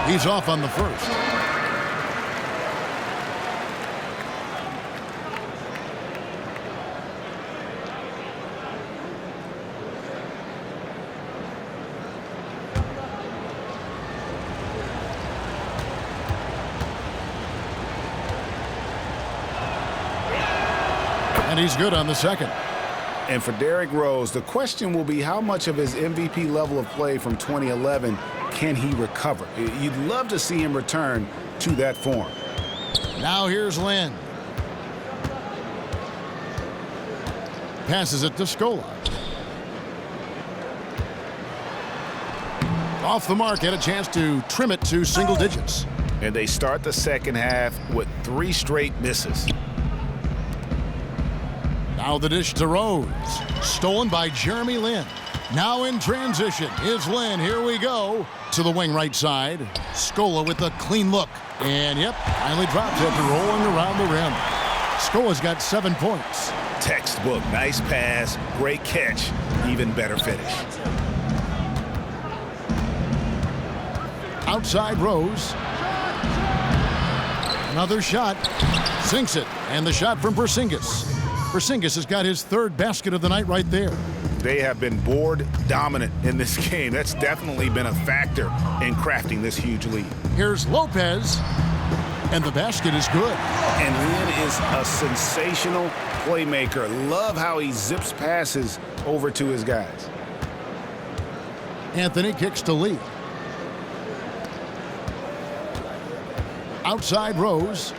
He's off on the first. And he's good on the second. And for Derrick Rose, the question will be how much of his MVP level of play from 2011 can he recover? You'd love to see him return to that form. Now here's Lynn. Passes it to Scola. Off the mark, had a chance to trim it to single digits. And they start the second half with 3 straight misses. Now the dish to Rose. Stolen by Jeremy Lin. Now in transition is Lin. Here we go. To the wing right side. Scola with a clean look. And yep, finally dropped after rolling around the rim. Scola's got 7 points. Textbook. Nice pass. Great catch. Even better finish. Outside Rose. Another shot. Sinks it. And the shot from Porzingis. Porzingis has got his 3rd basket of the night right there. They have been board dominant in this game. That's definitely been a factor in crafting this huge lead. Here's Lopez, and the basket is good. And Lin is a sensational playmaker. Love how he zips passes over to his guys. Anthony kicks to Lee. Outside Rose.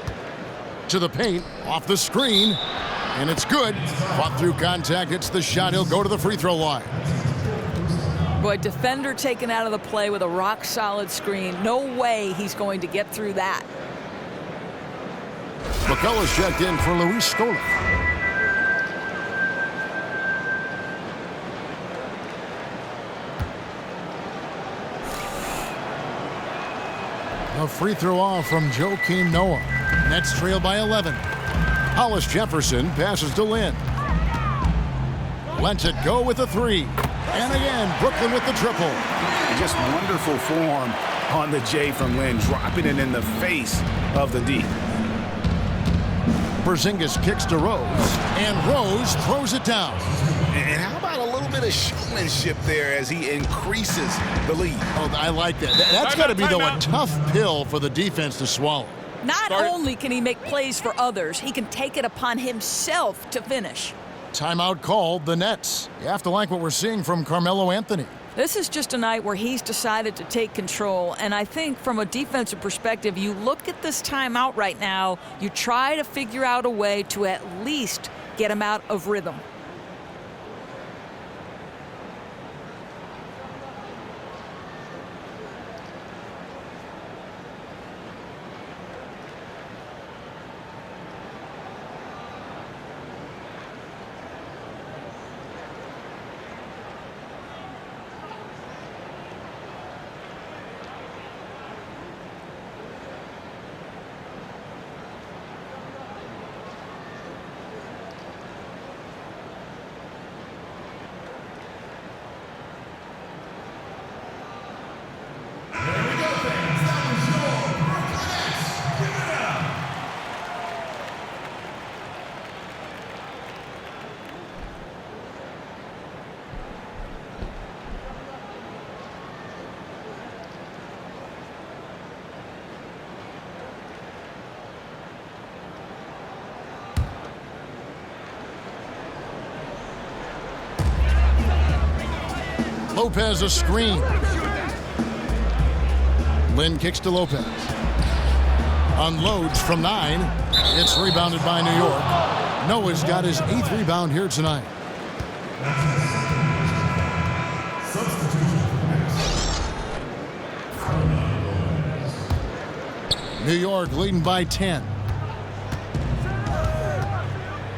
To the paint, off the screen. And it's good. Fought through contact. It's the shot. He'll go to the free throw line. Boy, defender taken out of the play with a rock-solid screen. No way he's going to get through that. McCullough's checked in for Luis Scola. A free throw off from Joakim Noah. Nets trail by 11. Hollis Jefferson passes to Lynn. Lets it go with a 3. And again, Brooklyn with the triple. Just wonderful form on the J from Lynn, dropping it in the face of the D. Porzingis kicks to Rose, and Rose throws it down. And how about a little bit of showmanship there as he increases the lead? Oh, I like that. That's got to be, though, a tough pill for the defense to swallow. Not only can he make plays for others, he can take it upon himself to finish. Timeout called, the Nets. You have to like what we're seeing from Carmelo Anthony. This is just a night where he's decided to take control, and I think from a defensive perspective, you look at this timeout right now, you try to figure out a way to at least get him out of rhythm. Lopez a screen. Lynn kicks to Lopez. Unloads from 9. It's rebounded by New York. Noah's got his 8th rebound here tonight. New York leading by 10.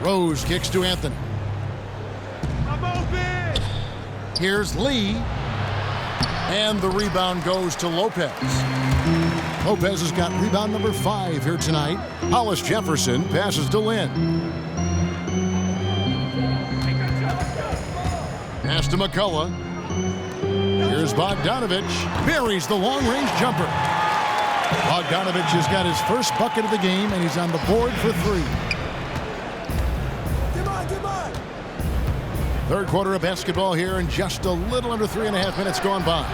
Rose kicks to Anthony. Here's Lee. And the rebound goes to Lopez. Lopez has got rebound number 5 here tonight. Hollis Jefferson passes to Lynn. Pass to McCullough. Here's Bogdanovich. Buries the long-range jumper. Bogdanovich has got his first bucket of the game, and he's on the board for 3. Third quarter of basketball here, and just a little under 3.5 minutes gone by.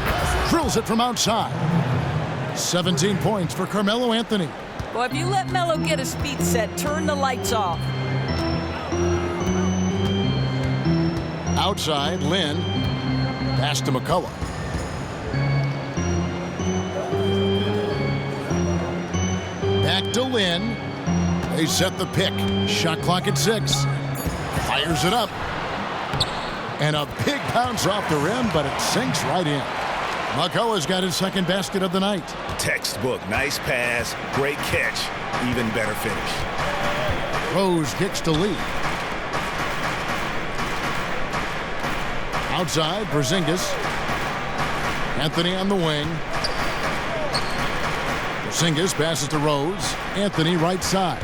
Drills it from outside. 17 points for Carmelo Anthony. Well, if you let Melo get his feet set, turn the lights off. Outside, Lynn. Pass to McCullough. Back to Lynn. They set the pick. Shot clock at 6. Fires it up. And a big bounce off the rim, but it sinks right in. McCullough's got his second basket of the night. Textbook. Nice pass. Great catch. Even better finish. Rose kicks to Lee. Outside, Porzingis. Anthony on the wing. Porzingis passes to Rose. Anthony right side.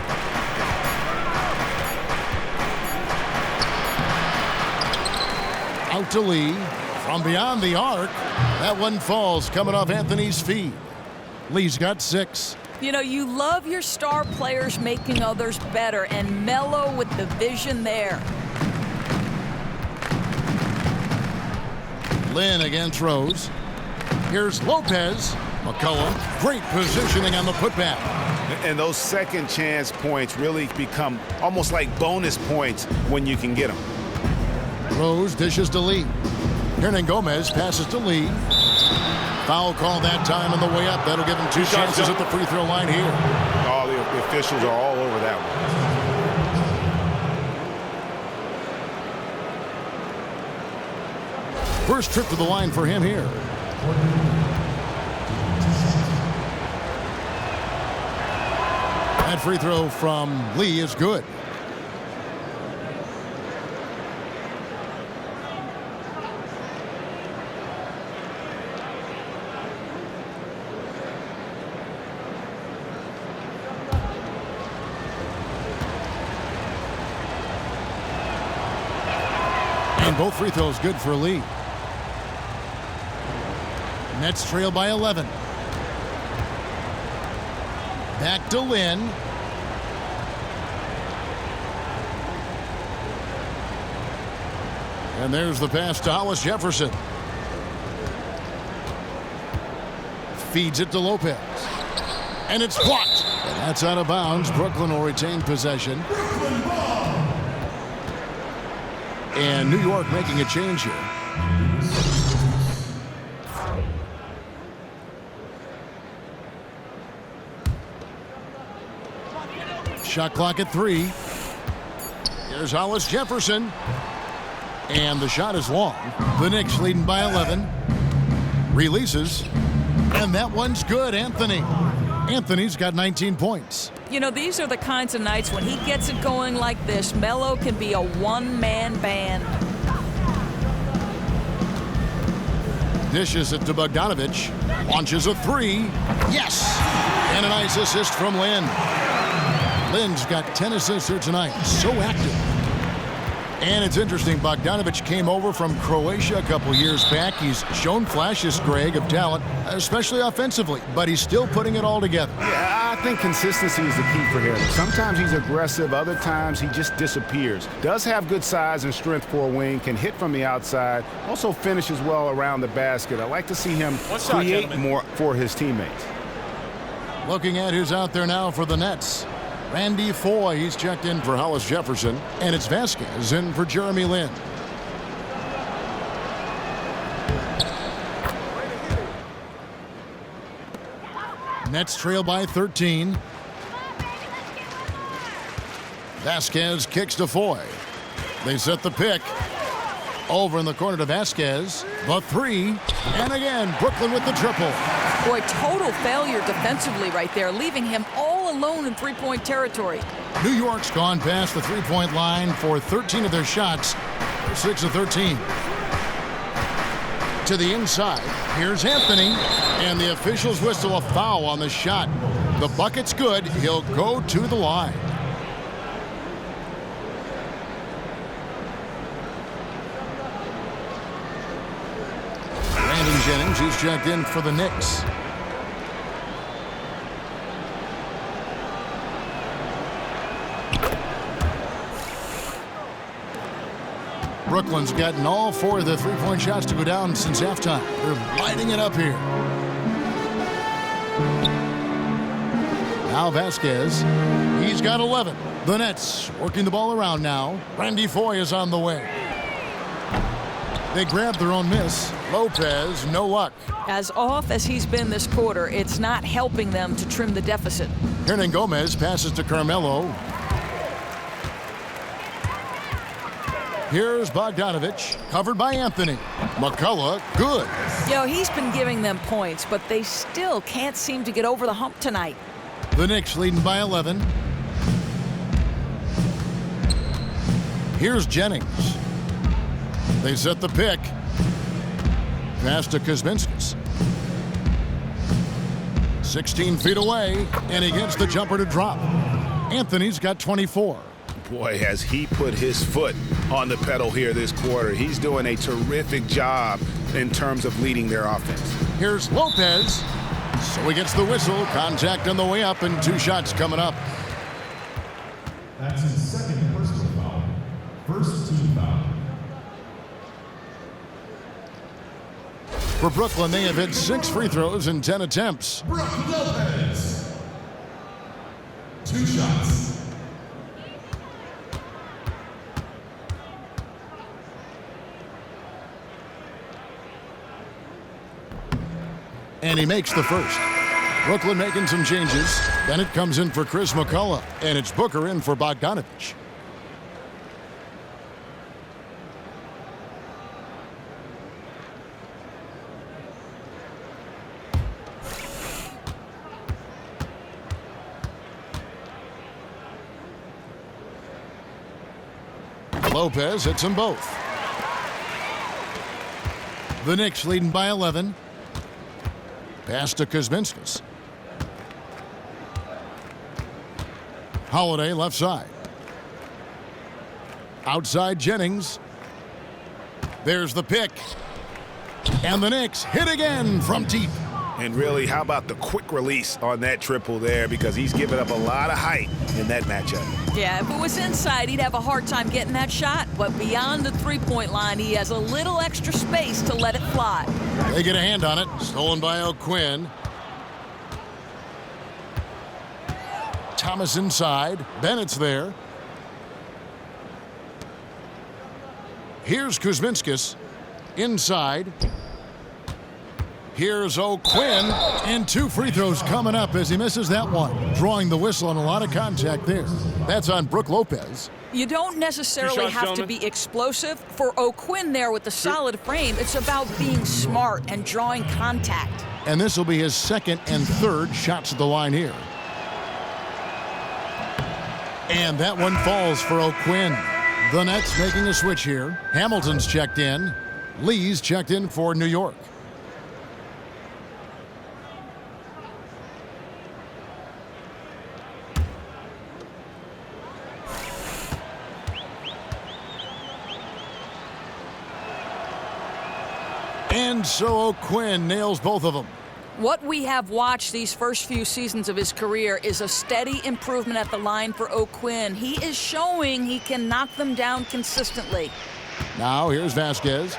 Out to Lee. From beyond the arc. That one falls, coming off Anthony's feet. Lee's got 6. You know, you love your star players making others better, and Melo with the vision there. Lynn against Rose. Here's Lopez. McCullough. Great positioning on the putback. And those second chance points really become almost like bonus points when you can get them. Rose dishes to Lee. Hernan Gomez passes to Lee. Foul call that time on the way up. That'll give him 2 chances at the free throw line here. All the officials are all over that one. First trip to the line for him here. That free throw from Lee is good. And both free throws good for Lee. Nets trail by 11. Back to Lynn. And there's the pass to Hollis Jefferson. Feeds it to Lopez. And it's blocked. And that's out of bounds. Brooklyn will retain possession. And New York making a change here. Shot clock at 3. Here's Hollis Jefferson. And the shot is long. The Knicks leading by 11. Releases. And that one's good, Anthony. Anthony's got 19 points. You know, these are the kinds of nights when he gets it going like this, Melo can be a one-man band. Dishes it to Bogdanovich. Launches a 3. Yes! And a nice assist from Lynn. Lynn's got 10 assists here tonight. So active. And it's interesting, Bogdanovich came over from Croatia a couple years back. He's shown flashes, Greg, of talent, especially offensively, but he's still putting it all together. Yeah, I think consistency is the key for him. Sometimes he's aggressive, other times he just disappears. Does have good size and strength for a wing, can hit from the outside, also finishes well around the basket. I like to see him create more for his teammates. Looking at who's out there now for the Nets. Randy Foye, he's checked in for Hollis Jefferson, and it's Vasquez in for Jeremy Lin. Nets trail by 13. Vasquez kicks to Foy. They set the pick. Over in the corner to Vasquez. The three. And again, Brooklyn with the triple. Boy, total failure defensively right there, leaving him all alone in three-point territory. New York's gone past the three-point line for 13 of their shots. 6 of 13. To the inside. Here's Anthony. And the officials whistle a foul on the shot. The bucket's good. He'll go to the line. Brandon Jennings, he's checked in for the Knicks. Brooklyn's gotten all 4 of the three-point shots to go down since halftime. They're lighting it up here. Now Vasquez, he's got 11. The Nets working the ball around now. Randy Foy is on the way. They grab their own miss. Lopez, no luck. As off as he's been this quarter, it's not helping them to trim the deficit. Hernan Gomez passes to Carmelo. Here's Bogdanovich, covered by Anthony. McCullough, good. You know, he's been giving them points, but they still can't seem to get over the hump tonight. The Knicks leading by 11. Here's Jennings. They set the pick. Pass to Kuzminskis. 16 feet away, and he gets the jumper to drop. Anthony's got 24. Boy, has he put his foot on the pedal here this quarter. He's doing a terrific job in terms of leading their offense. Here's Lopez. So he gets the whistle. Contact on the way up, and 2 shots coming up. That's his second personal foul. First team foul. For Brooklyn, they have hit 6 free throws in 10 attempts. Brook Lopez. 2 shots. And he makes the first. Brooklyn making some changes. Bennett comes in for Chris McCullough, and it's Booker in for Bogdanovich. Lopez hits them both. The Knicks leading by 11. Pass to Kuzminskis. Holiday left side. Outside Jennings. There's the pick. And the Knicks hit again from deep. And really, how about the quick release on that triple there, because he's given up a lot of height in that matchup. Yeah, if it was inside, he'd have a hard time getting that shot. But beyond the three-point line, he has a little extra space to let it fly. They get a hand on it. Stolen by O'Quinn. Thomas inside. Bennett's there. Here's Kuzminskis. Inside. Here's O'Quinn, and 2 free throws coming up as he misses that one. Drawing the whistle and a lot of contact there. That's on Brook Lopez. You don't necessarily have to be explosive. For O'Quinn there with the solid frame, it's about being smart and drawing contact. And this will be his 2nd and 3rd shots at the line here. And that one falls for O'Quinn. The Nets making a switch here. Hamilton's checked in. Lee's checked in for New York. And so O'Quinn nails both of them. What we have watched these first few seasons of his career is a steady improvement at the line for O'Quinn. He is showing he can knock them down consistently. Now here's Vasquez.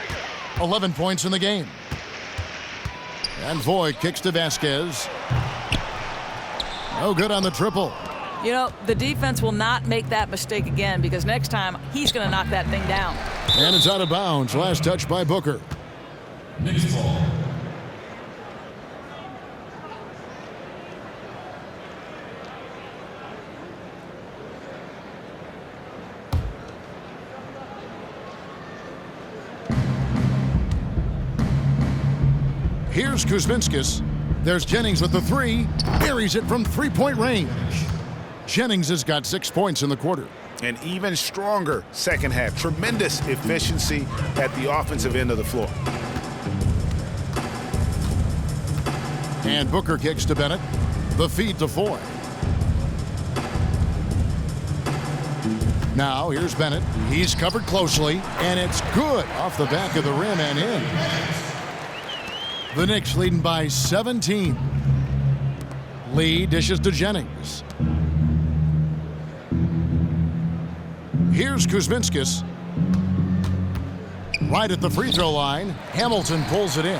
11 points in the game. And Voigt kicks to Vasquez. No good on the triple. You know, the defense will not make that mistake again, because next time he's going to knock that thing down. And it's out of bounds. Last touch by Booker. Knicks ball. Here's Kuzminskis. There's Jennings with the three. Buries it from three-point range. Jennings has got 6 points in the quarter. An even stronger second half. Tremendous efficiency at the offensive end of the floor. And Booker kicks to Bennett. The feed to Foy. Now here's Bennett. He's covered closely, and it's good off the back of the rim and in. The Knicks leading by 17. Lee dishes to Jennings. Here's Kuzminskis. Right at the free throw line. Hamilton pulls it in.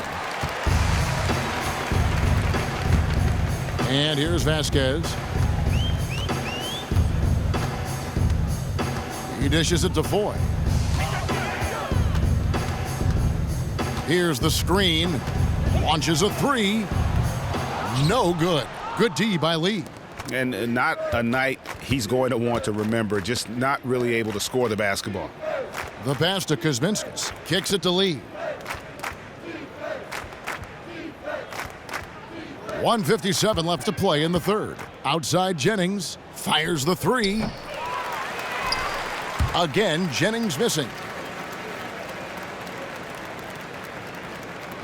And here's Vasquez. He dishes it to Foy. Here's the screen. Launches a three. No good. Good D by Lee. And not a night he's going to want to remember, just not really able to score the basketball. The pass to Kuzminskis. Kicks it to Lee. 1:57 left to play in the third. Outside Jennings. Fires the three. Again, Jennings missing.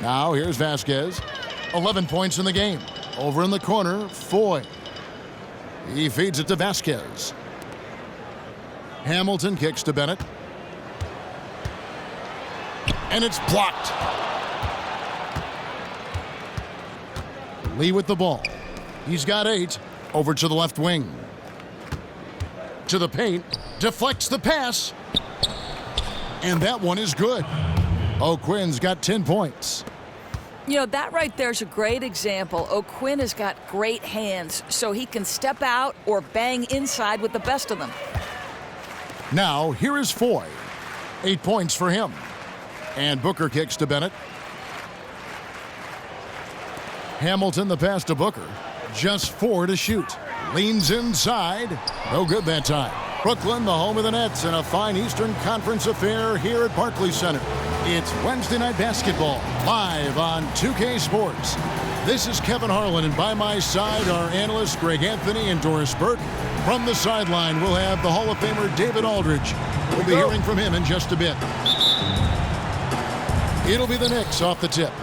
Now here's Vasquez. 11 points in the game. Over in the corner, Foy. He feeds it to Vasquez. Hamilton kicks to Bennett. And it's blocked. Lee with the ball. He's got 8. Over to the left wing. To the paint. Deflects the pass. And that one is good. O'Quinn's got 10 points. You know, that right there is a great example. O'Quinn has got great hands, so he can step out or bang inside with the best of them. Now, here is Foy. 8 points for him. And Booker kicks to Bennett. Hamilton the pass to Booker. Just 4 to shoot. Leans inside. No good that time. Brooklyn, the home of the Nets, in a fine Eastern Conference affair here at Barclays Center. It's Wednesday Night Basketball, live on 2K Sports. This is Kevin Harlan, and by my side are analysts Greg Anthony and Doris Burke. From the sideline, we'll have the Hall of Famer David Aldridge. We'll be hearing from him in just a bit. It'll be the Knicks off the tip.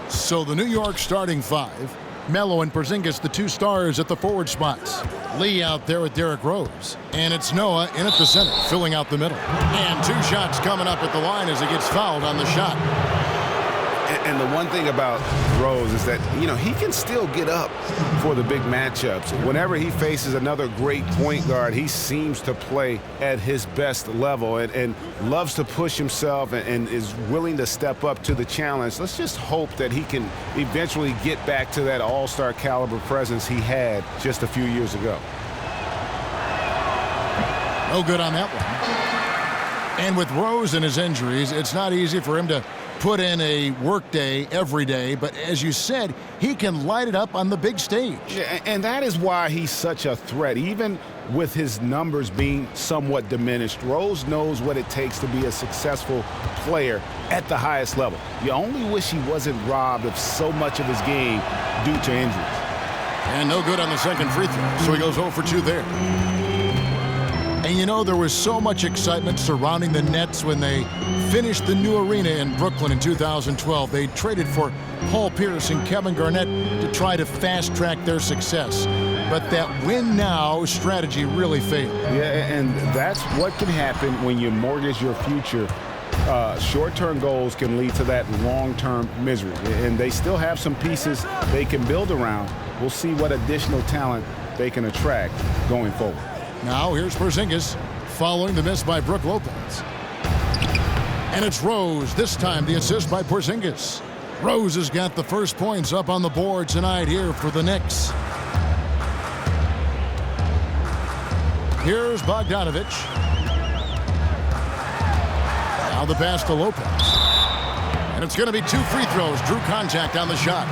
So the New York starting 5. Melo and Porzingis, the 2 stars at the forward spots. Lee out there with Derrick Rose. And it's Noah in at the center, filling out the middle. And 2 shots coming up at the line as he gets fouled on the shot. And the one thing about Rose is that, you know, he can still get up for the big matchups. Whenever he faces another great point guard, he seems to play at his best level and loves to push himself and is willing to step up to the challenge. Let's just hope that he can eventually get back to that all-star caliber presence he had just a few years ago. No good on that one. And with Rose and his injuries, it's not easy for him to put in a work day every day, but as you said, he can light it up on the big stage. Yeah, and that is why he's such a threat. Even with his numbers being somewhat diminished, Rose knows what it takes to be a successful player at the highest level. You only wish he wasn't robbed of so much of his game due to injuries. And no good on the second free throw, so he goes 0 for 2 there. And you know, there was so much excitement surrounding the Nets when they finished the new arena in Brooklyn in 2012. They traded for Paul Pierce and Kevin Garnett to try to fast-track their success. But that win-now strategy really failed. Yeah, and that's what can happen when you mortgage your future. Short-term goals can lead to that long-term misery. And they still have some pieces they can build around. We'll see what additional talent they can attract going forward. Now here's Porzingis following the miss by Brook Lopez. And it's Rose, this time the assist by Porzingis. Rose has got the first points up on the board tonight here for the Knicks. Here's Bogdanovich. Now the pass to Lopez. And it's going to be 2 free throws. Drew contact on the shot.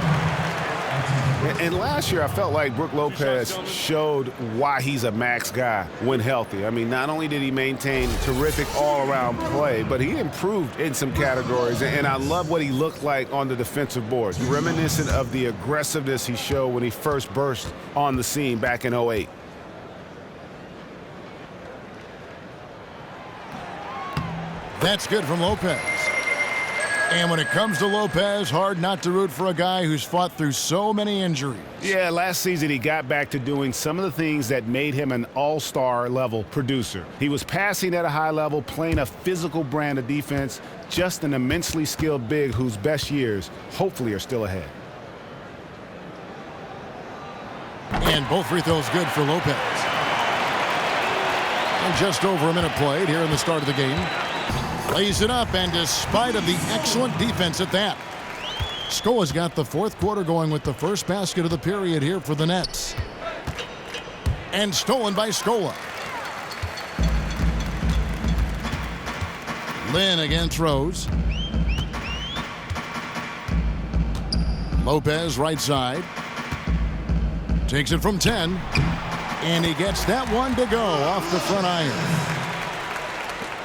And last year, I felt like Brook Lopez showed why he's a max guy when healthy. I mean, not only did he maintain terrific all-around play, but he improved in some categories. And I love what he looked like on the defensive boards, reminiscent of the aggressiveness he showed when he first burst on the scene back in 08. That's good from Lopez. And when it comes to Lopez, hard not to root for a guy who's fought through so many injuries. Yeah, last season he got back to doing some of the things that made him an all-star level producer. He was passing at a high level, playing a physical brand of defense, just an immensely skilled big whose best years hopefully are still ahead. And both free throws good for Lopez. And just over a minute played here in the start of the game. Lays it up, and despite of the excellent defense at that, Scola's got the fourth quarter going with the first basket of the period here for the Nets. And stolen by Scola. Lynn against Rose. Lopez right side. Takes it from 10. And he gets that one to go off the front iron.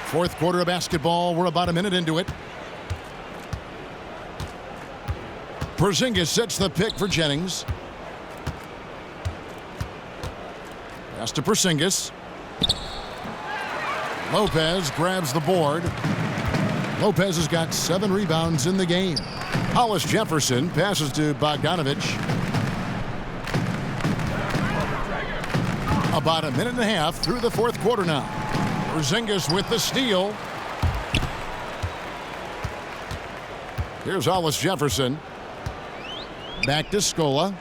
Fourth quarter of basketball. We're about a minute into it. Porzingis sets the pick for Jennings. Pass to Porzingis. Lopez grabs the board. Lopez has got 7 rebounds in the game. Hollis Jefferson passes to Bogdanovich. About a minute and a half through the fourth quarter now. Porzingis with the steal. Here's Hollis Jefferson. Back to Scola.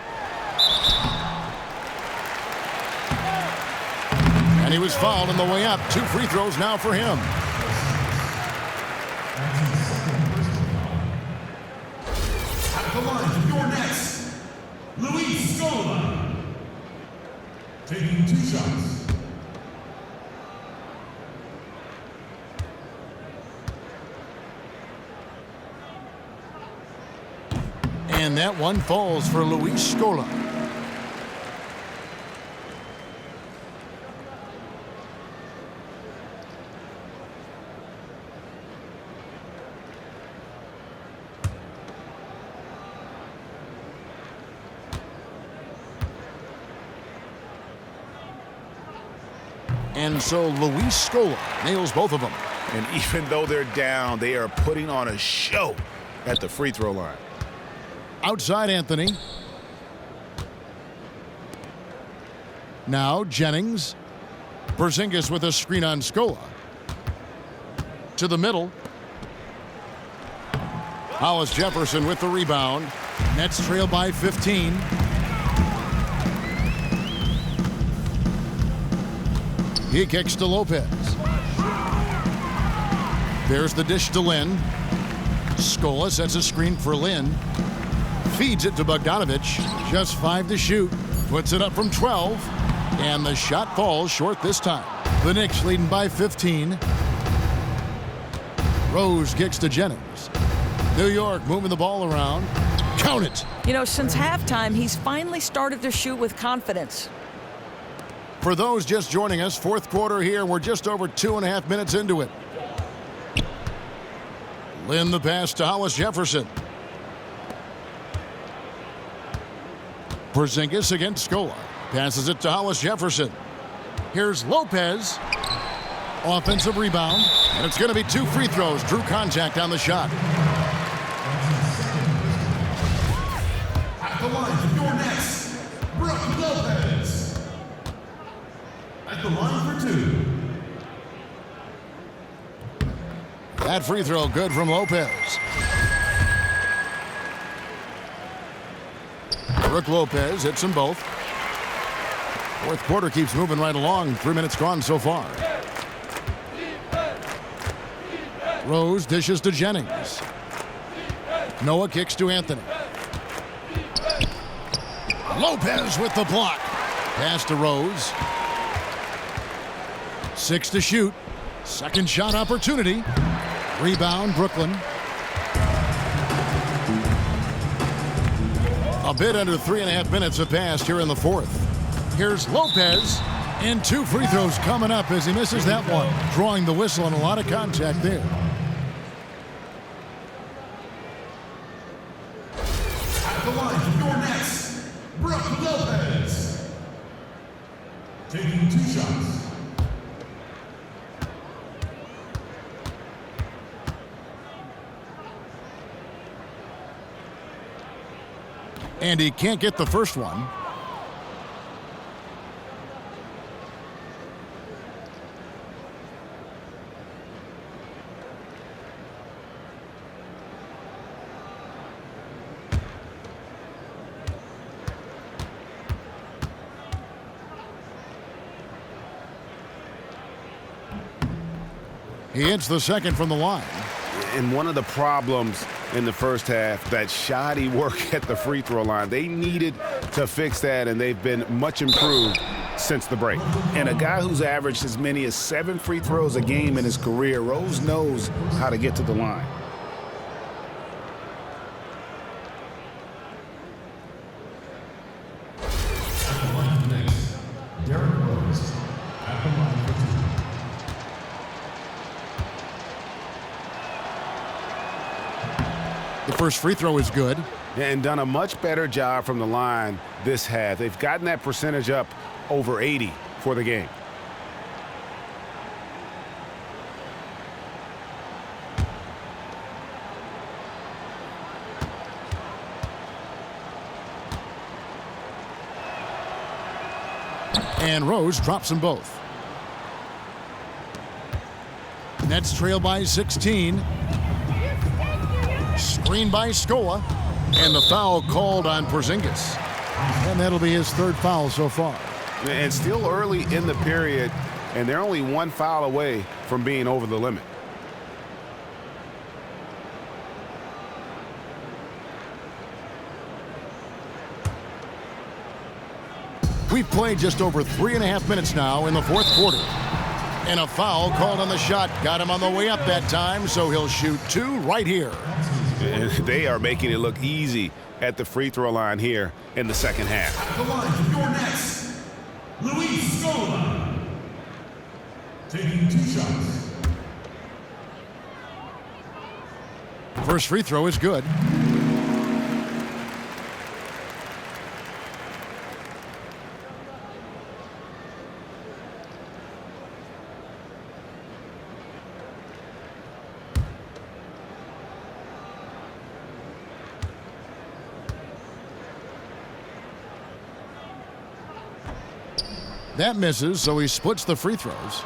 And he was fouled on the way up. 2 free throws now for him. At the line, your next, Luis Scola. Taking 2 shots. And that one falls for Luis Scola. And so Luis Scola nails both of them. And even though they're down, they are putting on a show at the free throw line. Outside Anthony. Now Jennings. Porzingis with a screen on Scola. To the middle. Hollis Jefferson with the rebound. Nets trail by 15. He kicks to Lopez. There's the dish to Lynn. Scola sets a screen for Lynn. Feeds it to Bogdanovich. Just 5 to shoot. Puts it up from 12. And the shot falls short this time. The Knicks leading by 15. Rose kicks to Jennings. New York moving the ball around. Count it. You know, since halftime, he's finally started to shoot with confidence. For those just joining us, fourth quarter here. We're just over 2.5 minutes into it. Lynn the pass to Hollis Jefferson. Porzingis against Scola. Passes it to Hollis Jefferson. Here's Lopez. Offensive rebound. And it's going to be 2 free throws. Drew contact on the shot. At the line, your next, Brook Lopez. At the line for 2. That free throw good from Lopez. Brook Lopez hits them both. Fourth quarter keeps moving right along. 3 minutes gone so far. Rose dishes to Jennings. Noah kicks to Anthony. Lopez with the block. Pass to Rose. 6 to shoot. Second shot opportunity. Rebound, Brooklyn. A bit under 3.5 minutes have passed here in the fourth. Here's Lopez, and 2 free throws coming up as he misses that one, drawing the whistle and a lot of contact there. At the line for your Knicks, Brook Lopez. Taking 2 shots. And he can't get the first one. He hits the second from the line. And one of the problems in the first half, that shoddy work at the free throw line. They needed to fix that, and they've been much improved since the break. And a guy who's averaged as many as 7 free throws a game in his career, Rose knows how to get to the line. At the line for the Knicks, Derrick Rose. At the line for 2. The first free throw is good. And done a much better job from the line this half. They've gotten that percentage up over 80 for the game. And Rose drops them both. Nets trail by 16. Screen by Scola. And the foul called on Porzingis. And that'll be his 3rd foul so far. And still early in the period, and they're only 1 foul away from being over the limit. We've played just over 3.5 minutes now in the fourth quarter. And a foul called on the shot. Got him on the way up that time, so he'll shoot 2 right here. And they are making it look easy at the free throw line here in the second half. At the line for your Knicks, Luis Scola. Taking 2 shots. First free throw is good. That misses, so he splits the free throws.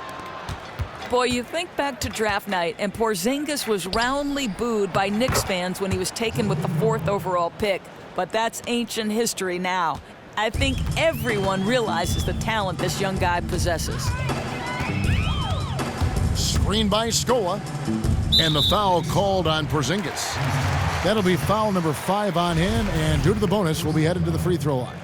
Boy, you think back to draft night, and Porzingis was roundly booed by Knicks fans when he was taken with the 4th overall pick. But that's ancient history now. I think everyone realizes the talent this young guy possesses. Screen by Scola. And the foul called on Porzingis. That'll be foul number 5 on him, and due to the bonus, we'll be headed to the free throw line.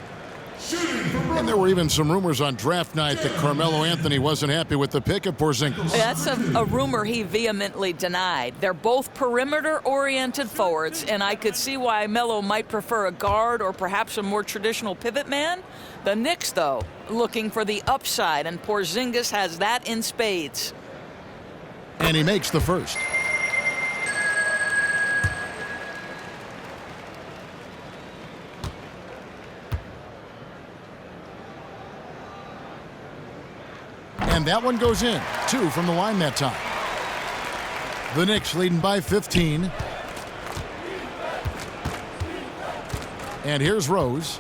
And there were even some rumors on draft night that Carmelo Anthony wasn't happy with the pick of Porzingis. That's a rumor he vehemently denied. They're both perimeter-oriented forwards, and I could see why Melo might prefer a guard or perhaps a more traditional pivot man. The Knicks, though, looking for the upside, and Porzingis has that in spades. And he makes the first. And that one goes in. 2 from the line that time. The Knicks leading by 15. And here's Rose.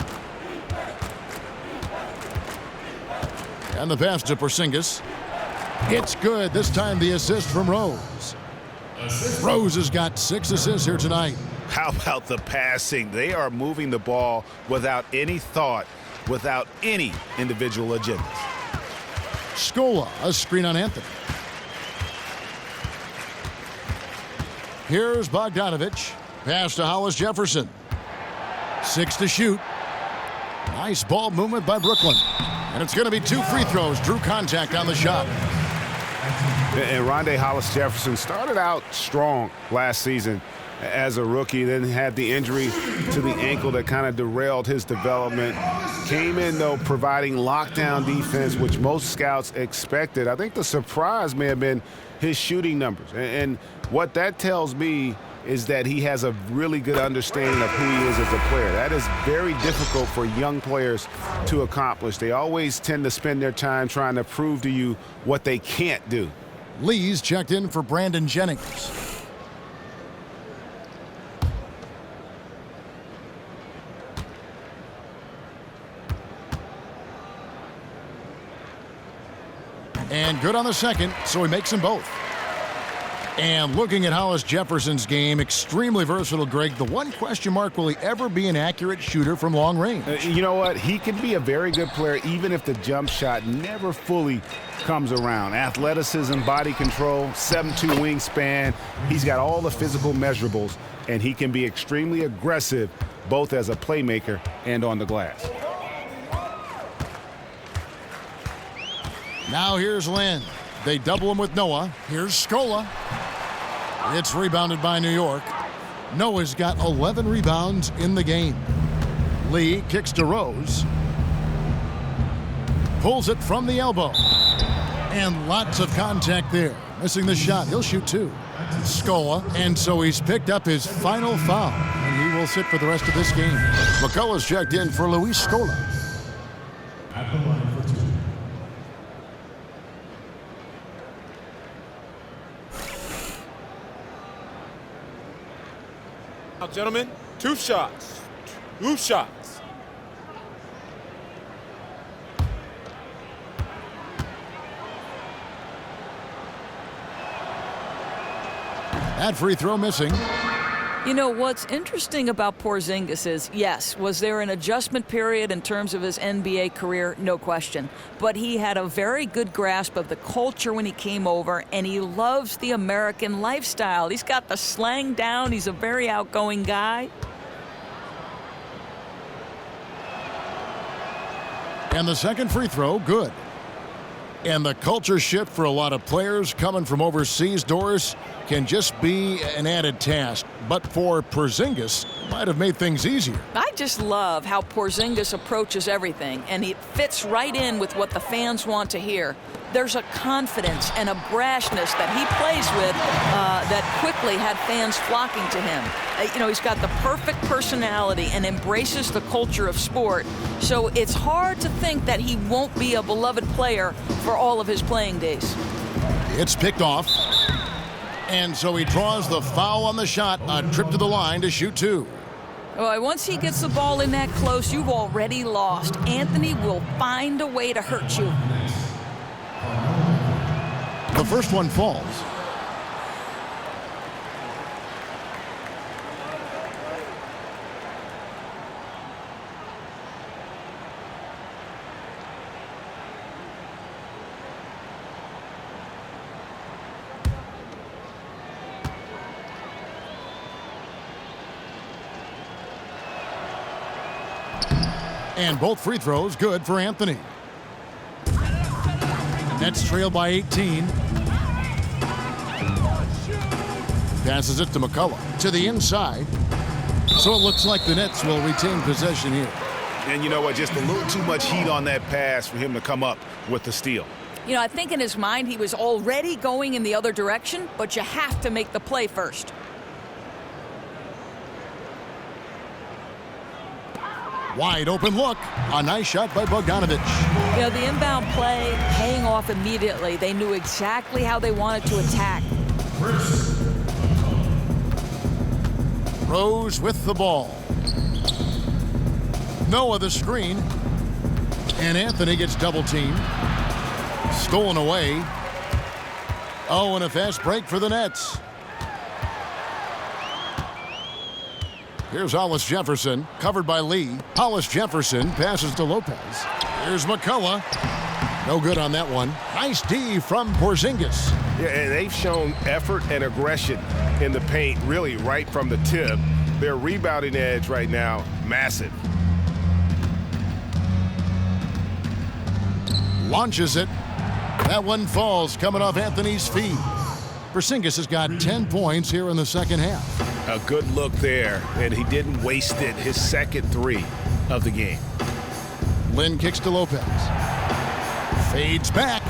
And the pass to Porzingis. It's good. This time the assist from Rose. Rose has got 6 assists here tonight. How about the passing? They are moving the ball without any thought, without any individual agendas. Scola, a screen on Anthony. Here's Bogdanovich. Pass to Hollis Jefferson. 6 to shoot. Nice ball movement by Brooklyn. And it's going to be 2 free throws. Drew contact on the shot. And Rondé Hollis-Jefferson started out strong last season as a rookie, then had the injury to the ankle that kind of derailed his development. Came in, though, providing lockdown defense, which most scouts expected. I think the surprise may have been his shooting numbers. And what that tells me is that he has a really good understanding of who he is as a player. That is very difficult for young players to accomplish. They always tend to spend their time trying to prove to you what they can't do. Lee's checked in for Brandon Jennings. And good on the second, so he makes them both. And looking at Hollis-Jefferson's game, extremely versatile, Greg. The one question mark, will he ever be an accurate shooter from long range? You know what? He can be a very good player even if the jump shot never fully comes around. Athleticism, body control, 7'2" wingspan. He's got all the physical measurables, and he can be extremely aggressive both as a playmaker and on the glass. Now here's Lynn. They double him with Noah. Here's Scola. It's rebounded by New York. Noah's got 11 rebounds in the game. Lee kicks to Rose. Pulls it from the elbow. And lots of contact there. Missing the shot. He'll shoot two. Scola. And so he's picked up his final foul. And he will sit for the rest of this game. McCullough's checked in for Luis Scola. At the line for two. Now, gentlemen, 2 shots. 2 shots. That free throw missing. You know, what's interesting about Porzingis is, yes, was there an adjustment period in terms of his NBA career? No question. But he had a very good grasp of the culture when he came over, and he loves the American lifestyle. He's got the slang down. He's a very outgoing guy. And the second free throw, good. And the culture shift for a lot of players coming from overseas, Doris, can just be an added task. But for Porzingis, it might have made things easier. I just love how Porzingis approaches everything, and it fits right in with what the fans want to hear. There's a confidence and a brashness that he plays with that quickly had fans flocking to him. You know, he's got the perfect personality and embraces the culture of sport. So it's hard to think that he won't be a beloved player for all of his playing days. It's picked off. And so he draws the foul on the shot, a trip to the line to shoot two. Well, once he gets the ball in that close, you've already lost. Anthony will find a way to hurt you. The first one falls. And both free throws good for Anthony. Nets trail by 18. Passes it to McCullough. To the inside. So it looks like the Nets will retain possession here. And you know what? Just a little too much heat on that pass for him to come up with the steal. You know, I think in his mind he was already going in the other direction, but you have to make the play first. Wide open look. A nice shot by Bogdanovic. You know, the inbound play paying off immediately. They knew exactly how they wanted to attack. Rose with the ball. Noah the screen. And Anthony gets double teamed. Stolen away. Oh, and a fast break for the Nets. Here's Hollis-Jefferson, covered by Lee. Hollis-Jefferson passes to Lopez. Here's McCullough. No good on that one. Nice D from Porzingis. Yeah, and they've shown effort and aggression in the paint, really right from the tip. Their rebounding edge right now, massive. Launches it. That one falls coming off Anthony's feet. Porzingis has got 10 points here in the second half. A good look there, and he didn't waste it. His second three of the game. Lynn kicks to Lopez. Fades back.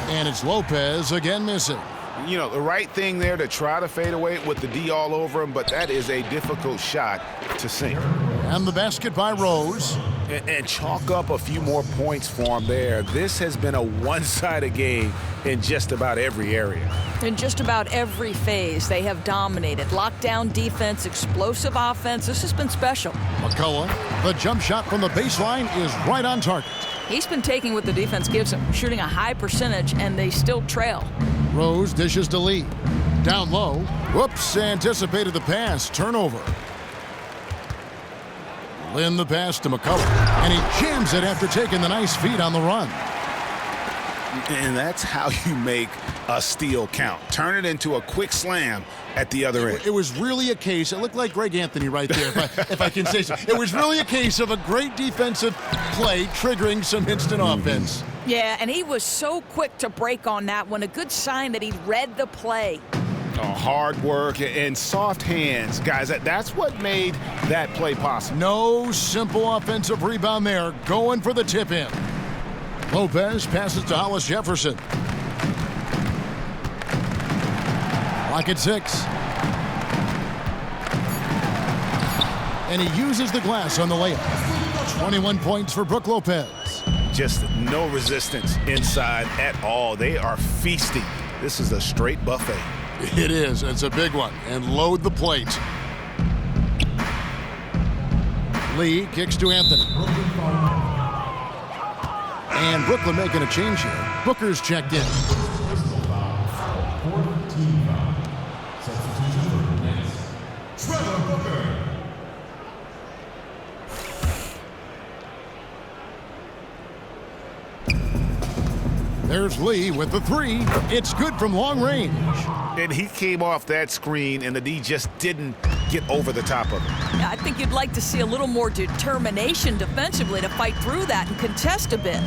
And it's Lopez again missing. You know, the right thing there to try to fade away with the D all over him, but that is a difficult shot to sink. And the basket by Rose. And chalk up a few more points for him there. This has been a one-sided game in just about every area. In just about every phase, they have dominated. Lockdown defense, explosive offense. This has been special. McCullough, the jump shot from the baseline is right on target. He's been taking what the defense gives him, shooting a high percentage, and they still trail. Rose dishes to Lee. Down low. Whoops, anticipated the pass. Turnover. Lynn the pass to McCullough. And he jams it after taking the nice feed on the run. And that's how you make a steal count. Turn it into a quick slam at the other end. It was really a case, it looked like Greg Anthony right there, if I can say so. It was really a case of a great defensive play triggering some instant offense. Yeah, and he was so quick to break on that one. A good sign that he read the play. Hard work and soft hands. Guys, that's what made that play possible. No simple offensive rebound there. Going for the tip-in. Lopez passes to Hollis Jefferson. Clock at 6. And he uses the glass on the layup. 21 points for Brook Lopez. Just no resistance inside at all. They are feasting. This is a straight buffet. It is. It's a big one. And load the plate. Lee kicks to Anthony. And Brooklyn making a change here. Booker's checked in. There's Lee with the three. It's good from long range. And he came off that screen, and the D just didn't get over the top of it. Yeah, I think you'd like to see a little more determination defensively to fight through that and contest a bit.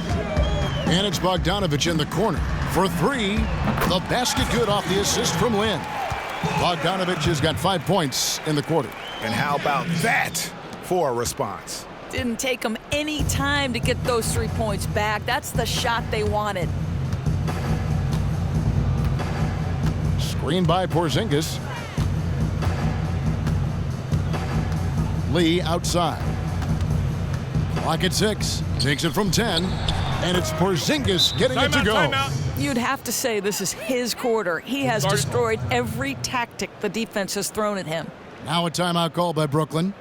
And it's Bogdanovich in the corner for three. The basket good off the assist from Lynn. Bogdanovich has got 5 points in the quarter. And how about that for a response? Didn't take them any time to get those 3 points back. That's the shot they wanted. Screen by Porzingis. Lee outside. Clock at 6. Takes it from 10. And it's Porzingis getting it to go. Timeout. You'd have to say this is his quarter. He has destroyed every tactic the defense has thrown at him. Now a timeout call by Brooklyn.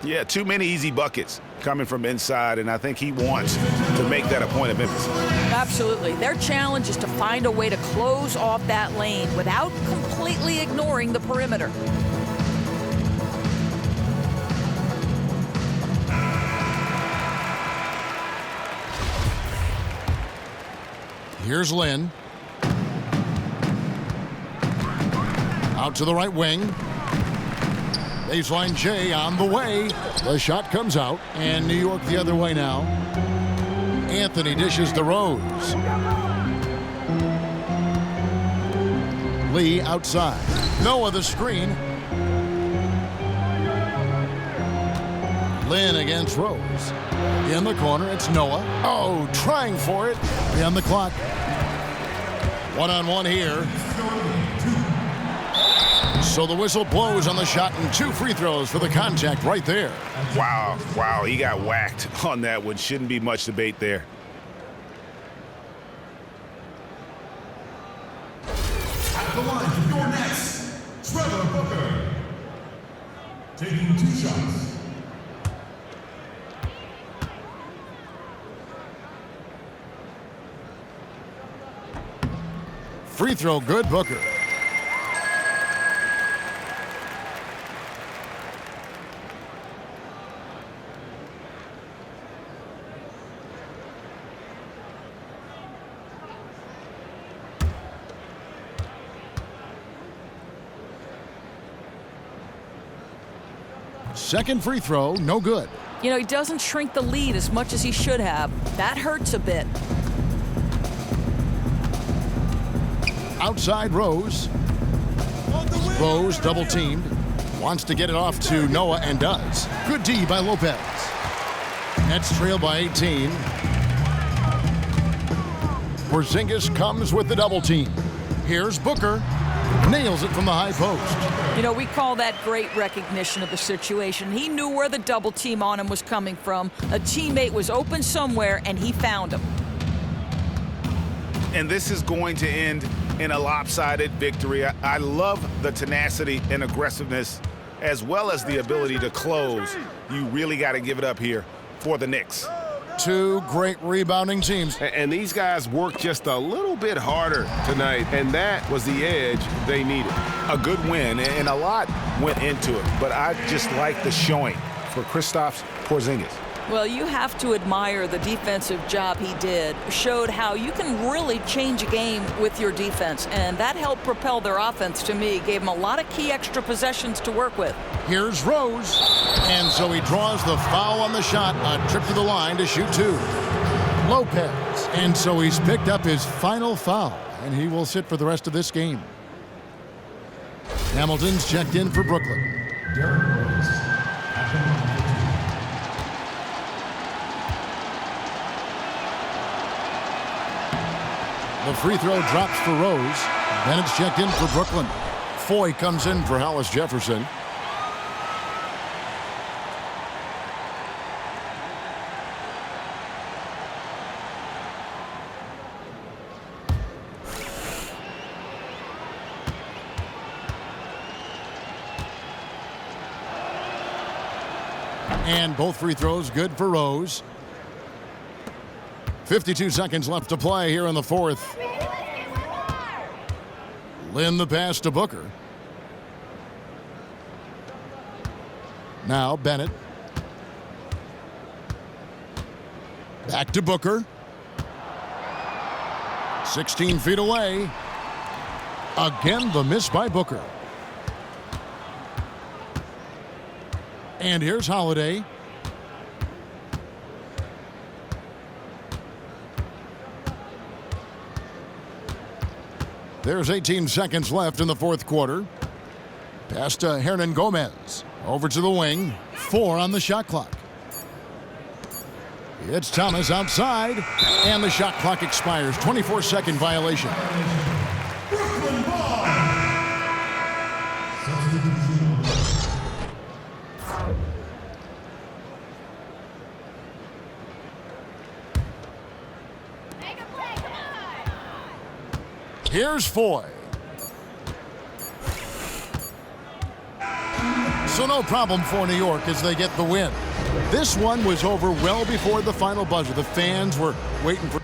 Yeah, too many easy buckets coming from inside, and I think he wants to make that a point of emphasis. Absolutely. Their challenge is to find a way to close off that lane without completely ignoring the perimeter. Here's Lynn. Out to the right wing. Baseline J on the way. The shot comes out, and New York the other way now. Anthony dishes to Rose. Lee outside. Noah the screen. Lynn against Rose. In the corner, it's Noah. Oh, trying for it. Beyond the clock. One-on-one here. So the whistle blows on the shot and 2 free throws for the contact right there. Wow, he got whacked on that one. Shouldn't be much debate there. At the line for your Nets, Trevor Booker. Taking 2 shots. Free throw good, Booker. Second free throw, no good. You know, he doesn't shrink the lead as much as he should have. That hurts a bit. Outside Rose. Rose double teamed. Wants to get it off to Noah and does. Good D by Lopez. Nets trail by 18. Porzingis comes with the double team. Here's Booker. Nails it from the high post. You know, we call that great recognition of the situation. He knew where the double team on him was coming from. A teammate was open somewhere, and he found him. And this is going to end in a lopsided victory. I love the tenacity and aggressiveness, as well as the ability to close. You really got to give it up here for the Knicks. Two great rebounding teams. And these guys worked just a little bit harder tonight, and that was the edge they needed. A good win, and a lot went into it, but I just like the showing for Kristaps Porzingis. Well, you have to admire the defensive job he did. Showed how you can really change a game with your defense, and that helped propel their offense to me. Gave them a lot of key extra possessions to work with. Here's Rose, and so he draws the foul on the shot. A trip to the line to shoot two. Lopez, and so he's picked up his final foul, and he will sit for the rest of this game. Hamilton's checked in for Brooklyn. The free throw drops for Rose. Bennett's checked in for Brooklyn. Foy comes in for Hollis Jefferson. And both free throws good for Rose. 52 seconds left to play here in the fourth. Lynn the pass to Booker. Now Bennett. Back to Booker. 16 feet away. Again, the miss by Booker. And here's Holiday. There's 18 seconds left in the fourth quarter. Pass to Hernan Gomez. Over to the wing. 4 on the shot clock. It's Thomas outside. And the shot clock expires. 24-second violation. Here's Foy. So no problem for New York as they get the win. This one was over well before the final buzzer. The fans were waiting for